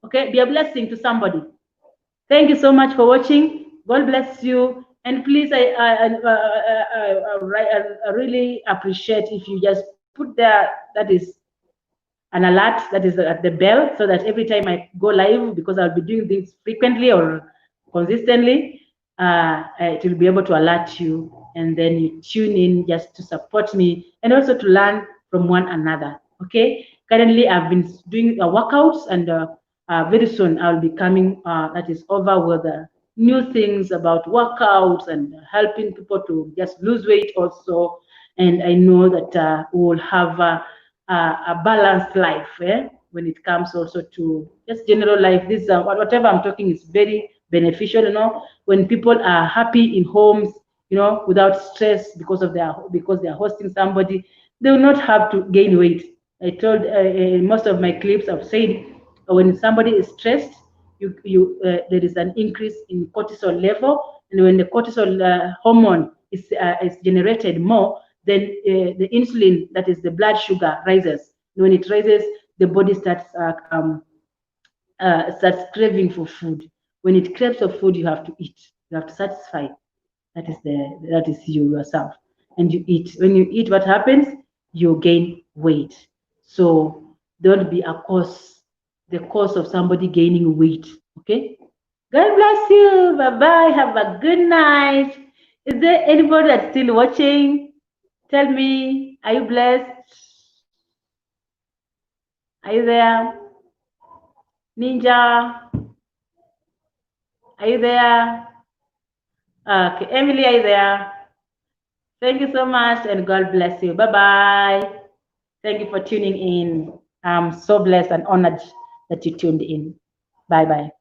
Okay, be a blessing to somebody. Thank you so much for watching. God bless you. And please, I really appreciate if you just put that is an alert, that is at the bell, so that every time I go live, because I'll be doing this frequently or consistently, it will be able to alert you, and then you tune in just to support me and also to learn from one another. Okay. Currently, I've been doing workouts, and very soon I'll be coming. That is over with new things about workouts and helping people to just lose weight also. And I know that we will have a balanced life when it comes also to just general life. This whatever I'm talking is very beneficial. When people are happy in homes, without stress because they are hosting somebody, they will not have to gain weight. I told in most of my clips, I've said when somebody is stressed, there is an increase in cortisol level, and when the cortisol hormone is generated more, then the insulin, that is the blood sugar, rises. When it rises, the body starts craving for food. When it craves for food, you have to eat. You have to satisfy. That is you yourself, and you eat. When you eat, what happens? You gain weight. So don't be the cause of somebody gaining weight. Okay. God bless you. Bye bye. Have a good night. Is there anybody that's still watching? Tell me, are you blessed? Are you there? Ninja, are you there? Okay, Emily, are you there? Thank you so much, and God bless you. Bye-bye. Thank you for tuning in. I'm so blessed and honored that you tuned in. Bye-bye.